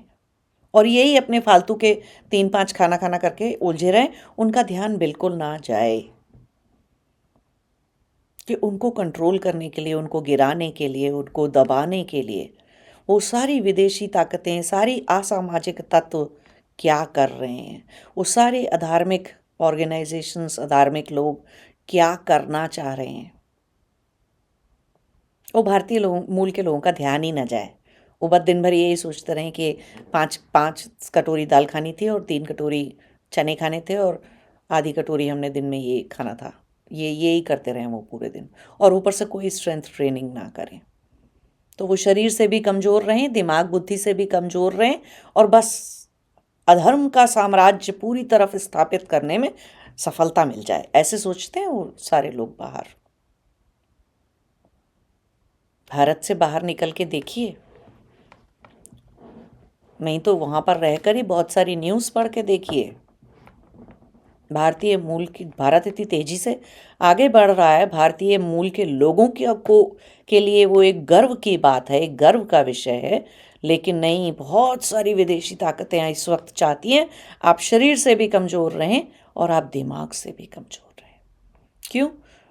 और यही अपने फालतू के 3-5 खाना खाना करके उलझे रहें, उनका ध्यान बिल्कुल ना जाए कि उनको कंट्रोल करने के लिए, उनको गिराने के लिए, उनको दबाने के लिए वो सारी विदेशी ताकतें, सारी असामाजिक तत्व क्या कर रहे हैं, वो सारे अधार्मिक ऑर्गेनाइजेशंस, अधार्मिक लोग क्या करना चाह रहे हैं, वो भारतीय लोगों, मूल के लोगों का ध्यान ही ना जाए। वो बस दिन भर यही सोचते रहें कि 5 कटोरी दाल खानी थी और 3 कटोरी चने खाने थे और आधी कटोरी हमने दिन में ये खाना था, ये यही करते रहें वो पूरे दिन, और ऊपर से कोई स्ट्रेंथ ट्रेनिंग ना करें। तो वो शरीर से भी कमज़ोर रहें, दिमाग बुद्धि से भी कमज़ोर रहें, और बस अधर्म का साम्राज्य पूरी तरफ स्थापित करने में सफलता मिल जाए, ऐसे सोचते हैं वो सारे लोग बाहर। भारत से बाहर निकल के देखिए, नहीं तो वहाँ पर रहकर ही बहुत सारी न्यूज़ पढ़ के देखिए। भारतीय मूल की भारत इतनी तेजी से आगे बढ़ रहा है, भारतीय मूल के लोगों के लिए वो एक गर्व की बात है, एक गर्व का विषय है। लेकिन नहीं, बहुत सारी विदेशी ताकतें इस वक्त चाहती हैं आप शरीर से भी कमज़ोर रहें और आप दिमाग से भी कमज़ोर रहें। क्यों?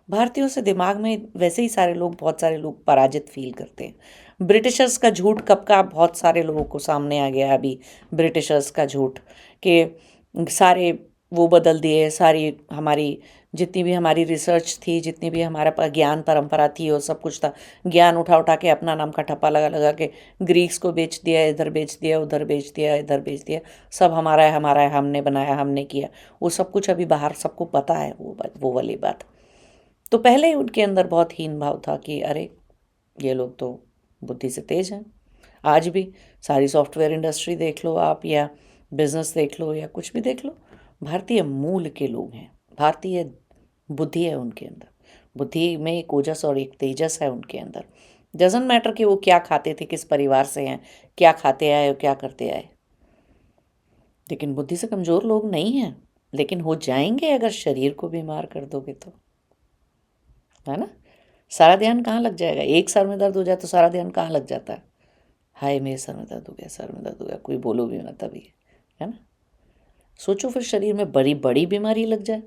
भारतीयों से दिमाग में वैसे ही सारे लोग, बहुत सारे लोग पराजित फील करते हैं। ब्रिटिशर्स का झूठ कब का बहुत सारे लोगों को सामने आ गया अभी, ब्रिटिशर्स का झूठ कि सारे वो बदल दिए, सारी हमारी जितनी भी हमारी रिसर्च थी, जितनी भी हमारे पास ज्ञान परंपरा थी, वो सब कुछ था, ज्ञान उठा उठा के अपना नाम का ठप्पा लगा लगा के ग्रीक्स को बेच दिया, इधर बेच दिया, उधर बेच दिया, इधर बेच दिया, सब हमारा है, हमारा है, हमने बनाया, हमने किया, वो सब कुछ अभी बाहर सबको पता है, वो वाली बात। तो पहले ही उनके अंदर बहुत हीन भाव था कि अरे ये लोग तो बुद्धि से तेज हैं। आज भी सारी सॉफ्टवेयर इंडस्ट्री देख लो आप, या बिजनेस देख लो, या कुछ भी देख लो, भारतीय मूल के लोग हैं, भारतीय बुद्धि है उनके अंदर, बुद्धि में एक ओजस और एक तेजस है उनके अंदर। डजंट मैटर कि वो क्या खाते थे, किस परिवार से हैं, क्या खाते आए और क्या करते आए, लेकिन बुद्धि से कमज़ोर लोग नहीं हैं, लेकिन हो जाएंगे अगर शरीर को बीमार कर दोगे तो, है ना। सारा ध्यान कहाँ लग जाएगा, एक सर में दर्द हो जाए तो सारा ध्यान कहाँ लग जाता है, हाय मेरे सर में दर्द हो गया, सर में दर्द हो गया, कोई बोलो भी मत तभी, है ना। सोचो फिर शरीर में बड़ी बड़ी बीमारी लग जाए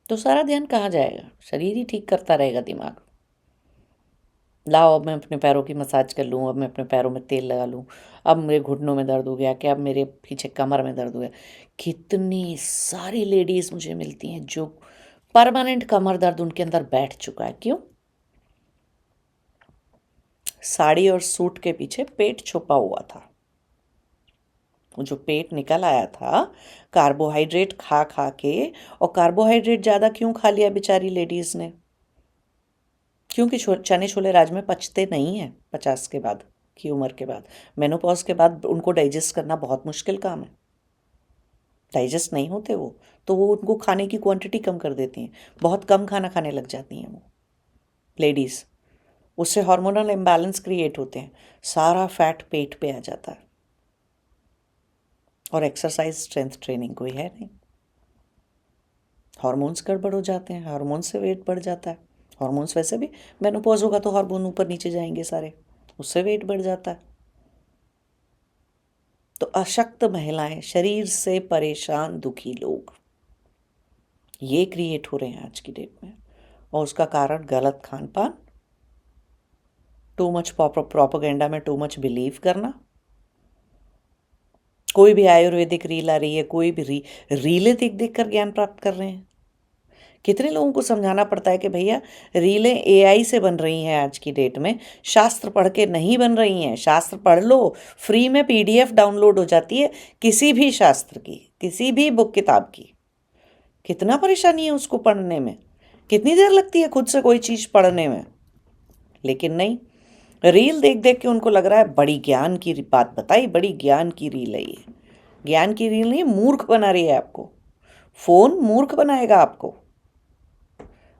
तो सारा ध्यान कहाँ जाएगा, शरीर ही ठीक करता रहेगा दिमाग। लाओ अब मैं अपने पैरों की मसाज कर लूँ, अब मैं अपने पैरों में तेल लगा लूँ, अब मेरे घुटनों में दर्द हो गया, क्या अब मेरे पीछे कमर में दर्द हो गया। कितनी सारी लेडीज़ मुझे मिलती हैं जो परमानेंट कमर दर्द उनके अंदर बैठ चुका है। क्यों? साड़ी और सूट के पीछे पेट छुपा हुआ था, वो जो पेट निकल आया था कार्बोहाइड्रेट खा खा के। और कार्बोहाइड्रेट ज़्यादा क्यों खा लिया बेचारी लेडीज़ ने? क्योंकि चने छोले राजमे पचते नहीं हैं 50 के बाद की उम्र के बाद। मेनोपॉज के बाद उनको डाइजेस्ट करना बहुत मुश्किल काम है, डाइजेस्ट नहीं होते वो, तो वो उनको खाने की क्वांटिटी कम कर देती हैं, बहुत कम खाना खाने लग जाती हैं वो लेडीज़। उससे हार्मोनल इम्बैलेंस क्रिएट होते हैं, सारा फैट पेट पे आ जाता है, और एक्सरसाइज स्ट्रेंथ ट्रेनिंग कोई है नहीं। हार्मोन्स गड़बड़ हो जाते हैं, हार्मोन से वेट बढ़ जाता है। हार्मोन्स वैसे भी मेनोपॉज होगा तो हार्मोन ऊपर नीचे जाएंगे सारे, उससे वेट बढ़ जाता है। तो अशक्त महिलाएं, शरीर से परेशान दुखी लोग, ये क्रिएट हो रहे हैं आज की डेट में। और उसका कारण गलत खान पान, टू मच प्रोपोगेंडा में टू मच बिलीव करना। कोई भी आयुर्वेदिक रील आ रही है, कोई भी रीलें देख देख कर ज्ञान प्राप्त कर रहे हैं। कितने लोगों को समझाना पड़ता है कि भैया रीलें एआई से बन रही हैं आज की डेट में, शास्त्र पढ़ के नहीं बन रही हैं। शास्त्र पढ़ लो, फ्री में पीडीएफ डाउनलोड हो जाती है किसी भी शास्त्र की, किसी भी बुक किताब की। कितना परेशानी है उसको पढ़ने में, कितनी देर लगती है खुद से कोई चीज़ पढ़ने में। लेकिन नहीं, रील देख देख के उनको लग रहा है बड़ी ज्ञान की बात बताई, बड़ी ज्ञान की रील है ये। ज्ञान की रील नहीं, मूर्ख बना रही है आपको। फोन मूर्ख बनाएगा आपको।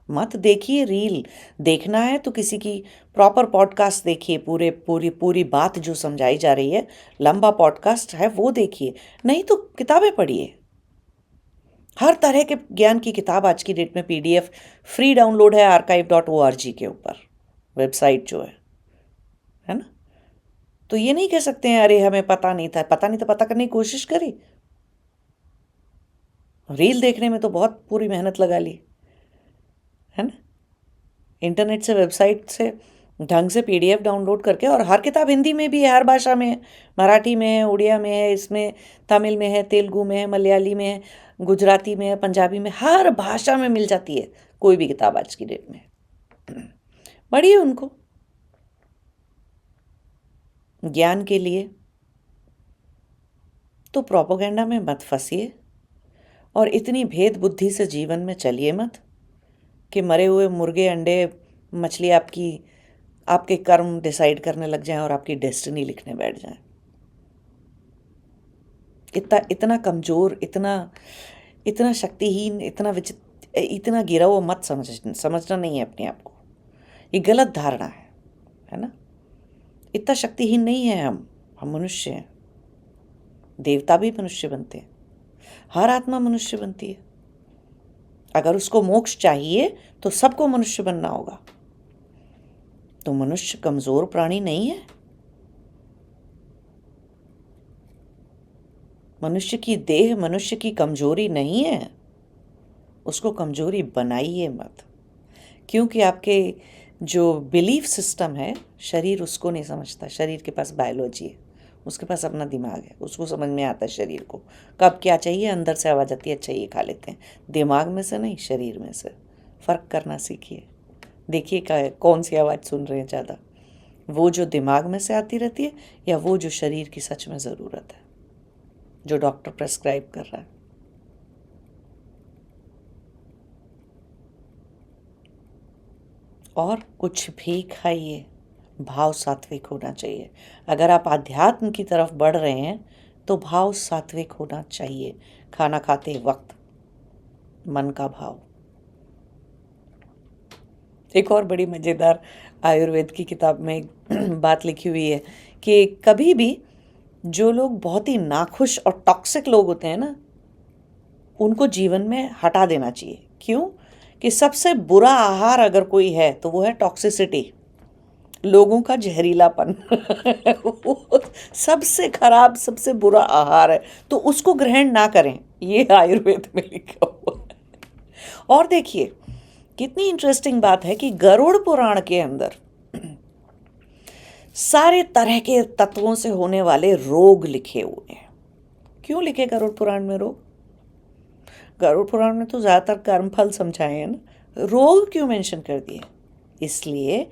मत देखिए रील, देखना है तो किसी की प्रॉपर पॉडकास्ट देखिए, पूरे पूरी पूरी बात जो समझाई जा रही है, लंबा पॉडकास्ट है वो देखिए, नहीं तो किताबें पढ़िए। हर तरह के ज्ञान की किताब आज की डेट में पीडीएफ फ्री डाउनलोड है archive.org के ऊपर, वेबसाइट जो है ना। तो ये नहीं कह सकते हैं अरे हमें पता नहीं था, पता नहीं था, पता करने की कोशिश करी। रील देखने में तो बहुत पूरी मेहनत लगा ली है ना। इंटरनेट से, वेबसाइट से ढंग से पीडीएफ डाउनलोड करके, और हर किताब हिंदी में भी है, हर भाषा में है, मराठी में है, उड़िया में है, इसमें तमिल में है, तेलुगु में है, मलयाली में है, गुजराती में है, पंजाबी में, हर भाषा में मिल जाती है कोई भी किताब आज की डेट में। पढ़िए उनको ज्ञान के लिए। तो प्रोपोगेंडा में मत फंसिए, और इतनी भेद बुद्धि से जीवन में चलिए मत कि मरे हुए मुर्गे, अंडे, मछली आपके कर्म डिसाइड करने लग जाएं और आपकी डेस्टिनी लिखने बैठ जाएं। इतना कमज़ोर, इतना इतना शक्तिहीन, इतना गिरा हुआ मत समझना नहीं है अपने आप को। ये गलत धारणा है ना। इतना शक्तिहीन नहीं है हम मनुष्य हैं। देवता भी मनुष्य बनते हैं, हर आत्मा मनुष्य बनती है। अगर उसको मोक्ष चाहिए तो सबको मनुष्य बनना होगा। तो मनुष्य कमज़ोर प्राणी नहीं है। मनुष्य की देह मनुष्य की कमजोरी नहीं है, उसको कमजोरी बनाइए मत। क्योंकि आपके जो बिलीफ सिस्टम है, शरीर उसको नहीं समझता। शरीर के पास बायोलॉजी है, उसके पास अपना दिमाग है, उसको समझ में आता है शरीर को कब क्या चाहिए। अंदर से आवाज़ आती है अच्छा ये खा लेते हैं, दिमाग में से नहीं, शरीर में से। फ़र्क करना सीखिए। देखिए कौन सी आवाज़ सुन रहे हैं ज़्यादा, वो जो दिमाग में से आती रहती है, या वो जो शरीर की सच में ज़रूरत है, जो डॉक्टर प्रेस्क्राइब कर रहा है। और कुछ भी खाइए, भाव सात्विक होना चाहिए। अगर आप आध्यात्म की तरफ बढ़ रहे हैं तो भाव सात्विक होना चाहिए। खाना खाते वक्त मन का भाव। एक और बड़ी मज़ेदार आयुर्वेद की किताब में एक बात लिखी हुई है कि कभी भी जो लोग बहुत ही नाखुश और टॉक्सिक लोग होते हैं ना, उनको जीवन में हटा देना चाहिए। क्यों? कि सबसे बुरा आहार अगर कोई है तो वो है टॉक्सिसिटी, लोगों का जहरीलापन। वो सबसे खराब, सबसे बुरा आहार है, तो उसको ग्रहण ना करें, ये आयुर्वेद में लिखा हुआ है। और देखिए कितनी इंटरेस्टिंग बात है कि गरुड़ पुराण के अंदर सारे तरह के तत्वों से होने वाले रोग लिखे हुए हैं। क्यों लिखे गरुड़ पुराण में रोग? गरुड़ पुराण में तो ज़्यादातर कर्मफल समझाए हैं ना, रोग क्यों मेंशन कर दिए? इसलिए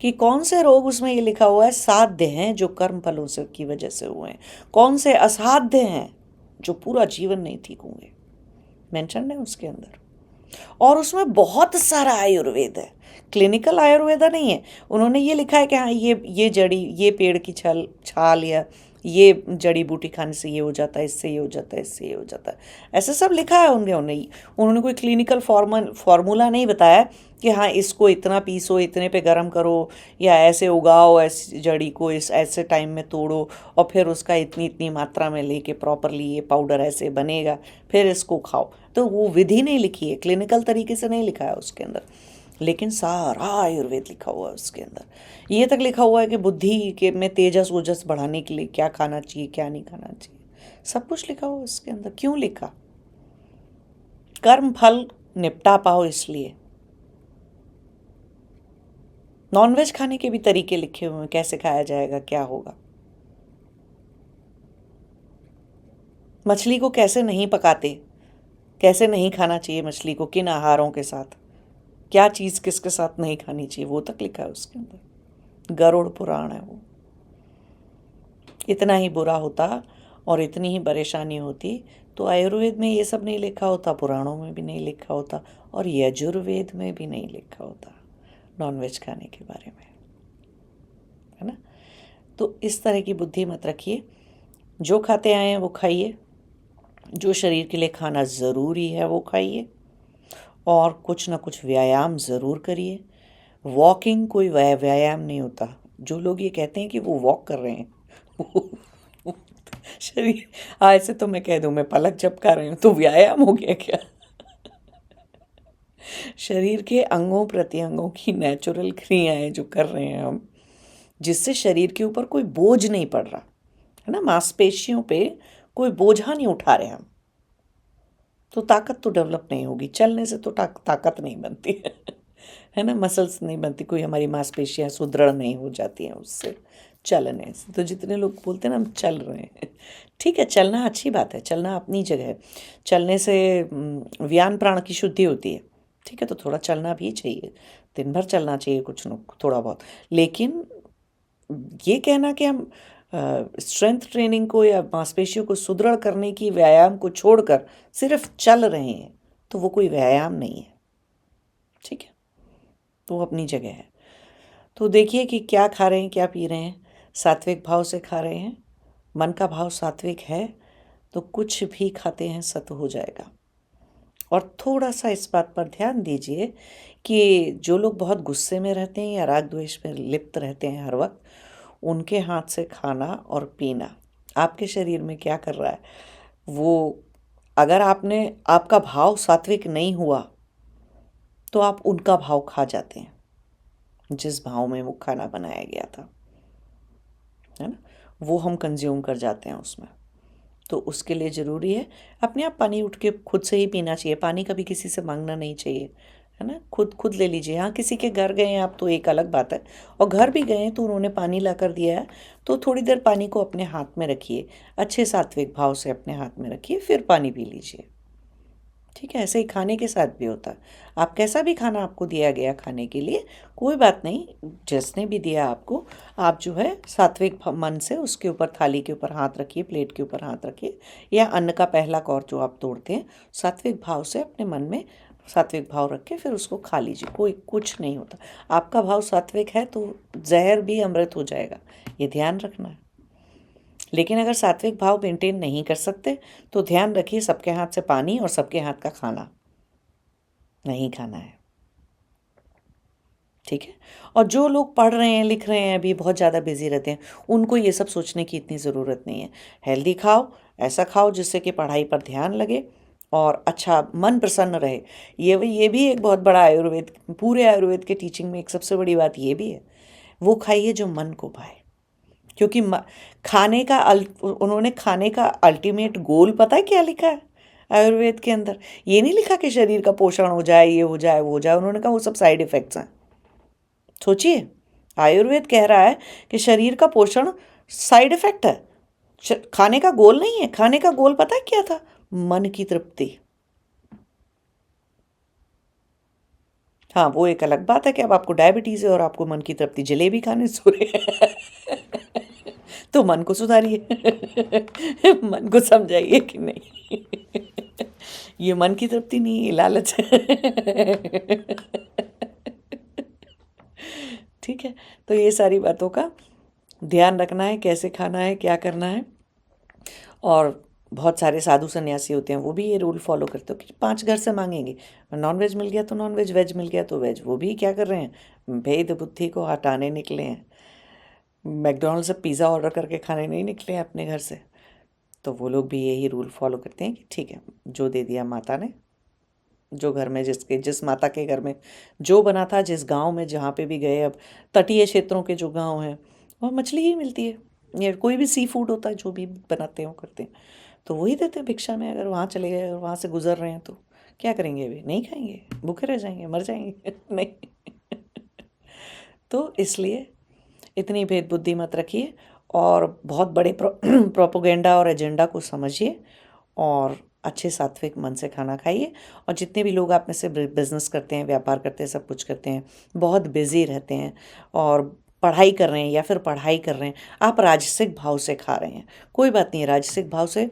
कि कौन से रोग उसमें ये लिखा हुआ है साध्य हैं जो कर्म फलों से की वजह से हुए हैं, कौन से असाध्य हैं जो पूरा जीवन नहीं ठीक होंगे, मेंशन है उसके अंदर। और उसमें बहुत सारा आयुर्वेद है, क्लिनिकल आयुर्वेदा नहीं है। उन्होंने ये लिखा है कि हाँ ये जड़ी, ये पेड़ की छाल या ये जड़ी बूटी खाने से ये हो जाता है, इससे ये हो जाता है, इससे ये हो जाता है, ऐसा सब लिखा है उन्होंने। उन्होंने कोई क्लिनिकल फार्मूला नहीं बताया कि हाँ इसको इतना पीसो, इतने पे गरम करो, या ऐसे उगाओ, ऐसी जड़ी को इस ऐसे टाइम में तोड़ो और फिर उसका इतनी इतनी मात्रा में लेके प्रॉपरली ये पाउडर ऐसे बनेगा, फिर इसको खाओ। तो वो विधि नहीं लिखी है, क्लिनिकल तरीके से नहीं लिखा है उसके अंदर, लेकिन सारा आयुर्वेद लिखा हुआ है उसके अंदर। ये तक लिखा हुआ है कि बुद्धि के में तेजस ओजस बढ़ाने के लिए क्या खाना चाहिए, क्या नहीं खाना चाहिए, सब कुछ लिखा हुआ है उसके अंदर। क्यों लिखा? कर्म फल निपटा पाओ इसलिए। नॉनवेज खाने के भी तरीके लिखे हुए हैं, कैसे खाया जाएगा, क्या होगा। मछली को कैसे नहीं पकाते, कैसे नहीं खाना चाहिए मछली को, किन आहारों के साथ, क्या चीज़ किसके साथ नहीं खानी चाहिए, वो तक लिखा है उसके अंदर। गरुड़ पुराण है वो। इतना ही बुरा होता और इतनी ही परेशानी होती तो आयुर्वेद में ये सब नहीं लिखा होता, पुराणों में भी नहीं लिखा होता, और यजुर्वेद में भी नहीं लिखा होता नॉनवेज खाने के बारे में, है ना। तो इस तरह की बुद्धि मत रखिए। जो खाते आए हैं वो खाइए, जो शरीर के लिए खाना ज़रूरी है वो खाइए, और कुछ ना कुछ व्यायाम ज़रूर करिए। वॉकिंग कोई व्यायाम नहीं होता। जो लोग ये कहते हैं कि वो वॉक कर रहे हैं वो शरीर, आज से तो मैं कह दूं मैं पलक झपका रही हूँ तो व्यायाम हो गया क्या? शरीर के अंगों प्रत्यंगों की नेचुरल क्रियाएं जो कर रहे हैं हम, जिससे शरीर के ऊपर कोई बोझ नहीं पड़ रहा है ना, मांसपेशियों पे कोई बोझा नहीं उठा रहे हम, तो ताकत तो डेवलप नहीं होगी। चलने से तो ताकत नहीं बनती है ना, मसल्स नहीं बनती, कोई हमारी मांसपेशियां सुदृढ़ नहीं हो जाती हैं उससे, चलने से। तो जितने लोग बोलते हैं ना हम चल रहे हैं, ठीक है, चलना अच्छी बात है, चलना अपनी जगह है। चलने से व्यान प्राण की शुद्धि होती है, ठीक है, तो थोड़ा चलना भी चाहिए, दिन भर चलना चाहिए कुछ न थोड़ा बहुत। लेकिन ये कहना कि हम स्ट्रेंथ ट्रेनिंग को या मांसपेशियों को सुदृढ़ करने की व्यायाम को छोड़कर सिर्फ चल रहे हैं, तो वो कोई व्यायाम नहीं है, ठीक है, तो वो अपनी जगह है। तो देखिए कि क्या खा रहे हैं, क्या पी रहे हैं, सात्विक भाव से खा रहे हैं, मन का भाव सात्विक है तो कुछ भी खाते हैं सत हो जाएगा। और थोड़ा सा इस बात पर ध्यान दीजिए कि जो लोग बहुत गुस्से में रहते हैं या राग द्वेष में लिप्त रहते हैं हर वक्त, उनके हाथ से खाना और पीना आपके शरीर में क्या कर रहा है वो, अगर आपका भाव सात्विक नहीं हुआ तो आप उनका भाव खा जाते हैं जिस भाव में वो खाना बनाया गया था, है ना, वो हम कंज्यूम कर जाते हैं उसमें। तो उसके लिए ज़रूरी है अपने आप पानी उठ के खुद से ही पीना चाहिए, पानी कभी किसी से मांगना नहीं चाहिए, है ना, खुद खुद ले लीजिए। हाँ, किसी के घर गए हैं आप तो एक अलग बात है, और घर भी गए हैं तो उन्होंने पानी ला कर दिया है तो थोड़ी देर पानी को अपने हाथ में रखिए, अच्छे सात्विक भाव से अपने हाथ में रखिए, फिर पानी पी लीजिए, ठीक है। ऐसे ही खाने के साथ भी होता है। आप कैसा भी खाना आपको दिया गया खाने के लिए, कोई बात नहीं, जिसने भी दिया आपको, आप जो है सात्विक मन से उसके ऊपर, थाली के ऊपर हाथ रखिए, प्लेट के ऊपर हाथ रखिए, या अन्न का पहला कौर जो आप तोड़ते हैं, सात्विक भाव से अपने मन में सात्विक भाव रख के फिर उसको खा लीजिए, कोई कुछ नहीं होता। आपका भाव सात्विक है तो जहर भी अमृत हो जाएगा, ये ध्यान रखना है। लेकिन अगर सात्विक भाव मेंटेन नहीं कर सकते तो ध्यान रखिए सबके हाथ से पानी और सबके हाथ का खाना नहीं खाना है, ठीक है। और जो लोग पढ़ रहे हैं, लिख रहे हैं, अभी बहुत ज़्यादा बिजी रहते हैं, उनको ये सब सोचने की इतनी ज़रूरत नहीं है। हेल्दी खाओ, ऐसा खाओ जिससे कि पढ़ाई पर ध्यान लगे और अच्छा मन प्रसन्न रहे। ये भी एक बहुत बड़ा आयुर्वेद, पूरे आयुर्वेद के टीचिंग में एक सबसे बड़ी बात ये भी है, वो खाइए जो मन को भाए। क्योंकि खाने का उन्होंने खाने का अल्टीमेट गोल पता है क्या लिखा है आयुर्वेद के अंदर? ये नहीं लिखा कि शरीर का पोषण हो जाए, ये हो जाए, वो हो जाए। उन्होंने कहा वो सब साइड इफ़ेक्ट्स हैं। सोचिए, आयुर्वेद कह रहा है कि शरीर का पोषण साइड इफ़ेक्ट है, खाने का गोल नहीं है। खाने का गोल पता है क्या था? मन की तृप्ति। हाँ, वो एक अलग बात है कि अब आपको डायबिटीज़ है और आपको मन की तृप्ति जलेबी खाने से हो रही है तो मन को सुधारिए मन को समझाइए कि नहीं ये मन की तृप्ति नहीं, ये लालच है। ठीक है, तो ये सारी बातों का ध्यान रखना है, कैसे खाना है, क्या करना है। और बहुत सारे साधु सन्यासी होते हैं, वो भी ये रूल फॉलो करते हो कि 5 घर से मांगेंगे, नॉन वेज मिल गया तो नॉन वेज, वेज मिल गया तो वेज। वो भी क्या कर रहे हैं, भेद बुद्धि को हटाने निकले हैं। मैकडोनल्ड से पिज़्ज़ा ऑर्डर करके खाने नहीं निकले हैं अपने घर से। तो वो लोग भी यही रूल फॉलो करते हैं कि ठीक है, जो दे दिया माता ने, जो घर में जिस माता के घर में जो बना था, जिस गांव में जहाँ पे भी गए, अब तटीय क्षेत्रों के जो गांव हैं वहाँ मछली ही मिलती है, या कोई भी सी फूड होता है, जो भी बनाते हैं वो करते हैं, तो वही देते हैं भिक्षा में। अगर वहाँ चले गए, अगर वहाँ से गुजर रहे हैं तो क्या करेंगे, अभी नहीं खाएंगे, भूखे रह जाएंगे, मर जाएंगे। नहीं। तो इसलिए इतनी भेद बुद्धि मत रखिए, और बहुत बड़े प्रोपोगेंडा और एजेंडा को समझिए, और अच्छे सात्विक मन से खाना खाइए। और जितने भी लोग आप में से बिजनेस करते हैं, व्यापार करते हैं, सब कुछ करते हैं, बहुत बिजी रहते हैं और पढ़ाई कर रहे हैं या फिर पढ़ाई कर रहे हैं, आप राजसिक भाव से खा रहे हैं, कोई बात नहीं, राजसिक भाव से,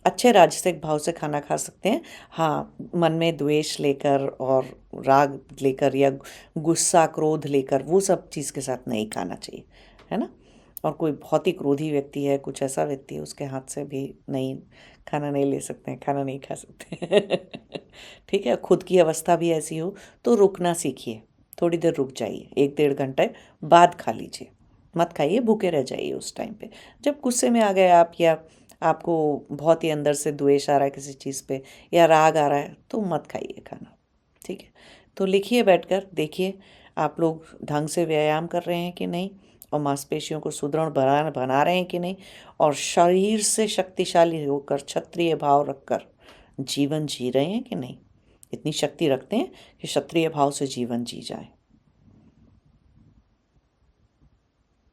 अच्छे राजसिक भाव से खाना खा सकते हैं। हाँ, मन में द्वेष लेकर और राग लेकर या गुस्सा क्रोध लेकर वो सब चीज़ के साथ नहीं खाना चाहिए, है ना। और कोई बहुत ही क्रोधी व्यक्ति है, कुछ ऐसा व्यक्ति है, उसके हाथ से भी नहीं, खाना नहीं ले सकते हैं, खाना नहीं खा सकते। ठीक है, खुद की अवस्था भी ऐसी हो तो रुकना सीखिए, थोड़ी देर रुक जाइए, 1-1.5 घंटे बाद खा लीजिए, मत खाइए, भूखे रह जाइए उस टाइम पे। जब गुस्से में आ गए आप, या आपको बहुत ही अंदर से द्वेष आ रहा है किसी चीज़ पे, या राग आ रहा है, तो मत खाइए खाना। ठीक है, तो लिखिए बैठकर, देखिए आप लोग ढंग से व्यायाम कर रहे हैं कि नहीं, और मांसपेशियों को सुदृढ़ बना रहे हैं कि नहीं, और शरीर से शक्तिशाली होकर क्षत्रिय भाव रखकर जीवन जी रहे हैं कि नहीं। इतनी शक्ति रखते हैं कि क्षत्रिय भाव से जीवन जी जाए।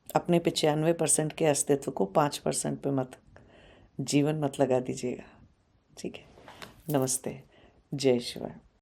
अपने 95% के अस्तित्व को 5% पे मत, जीवन मत लगा दीजिएगा। ठीक है, नमस्ते, जय शिवाय।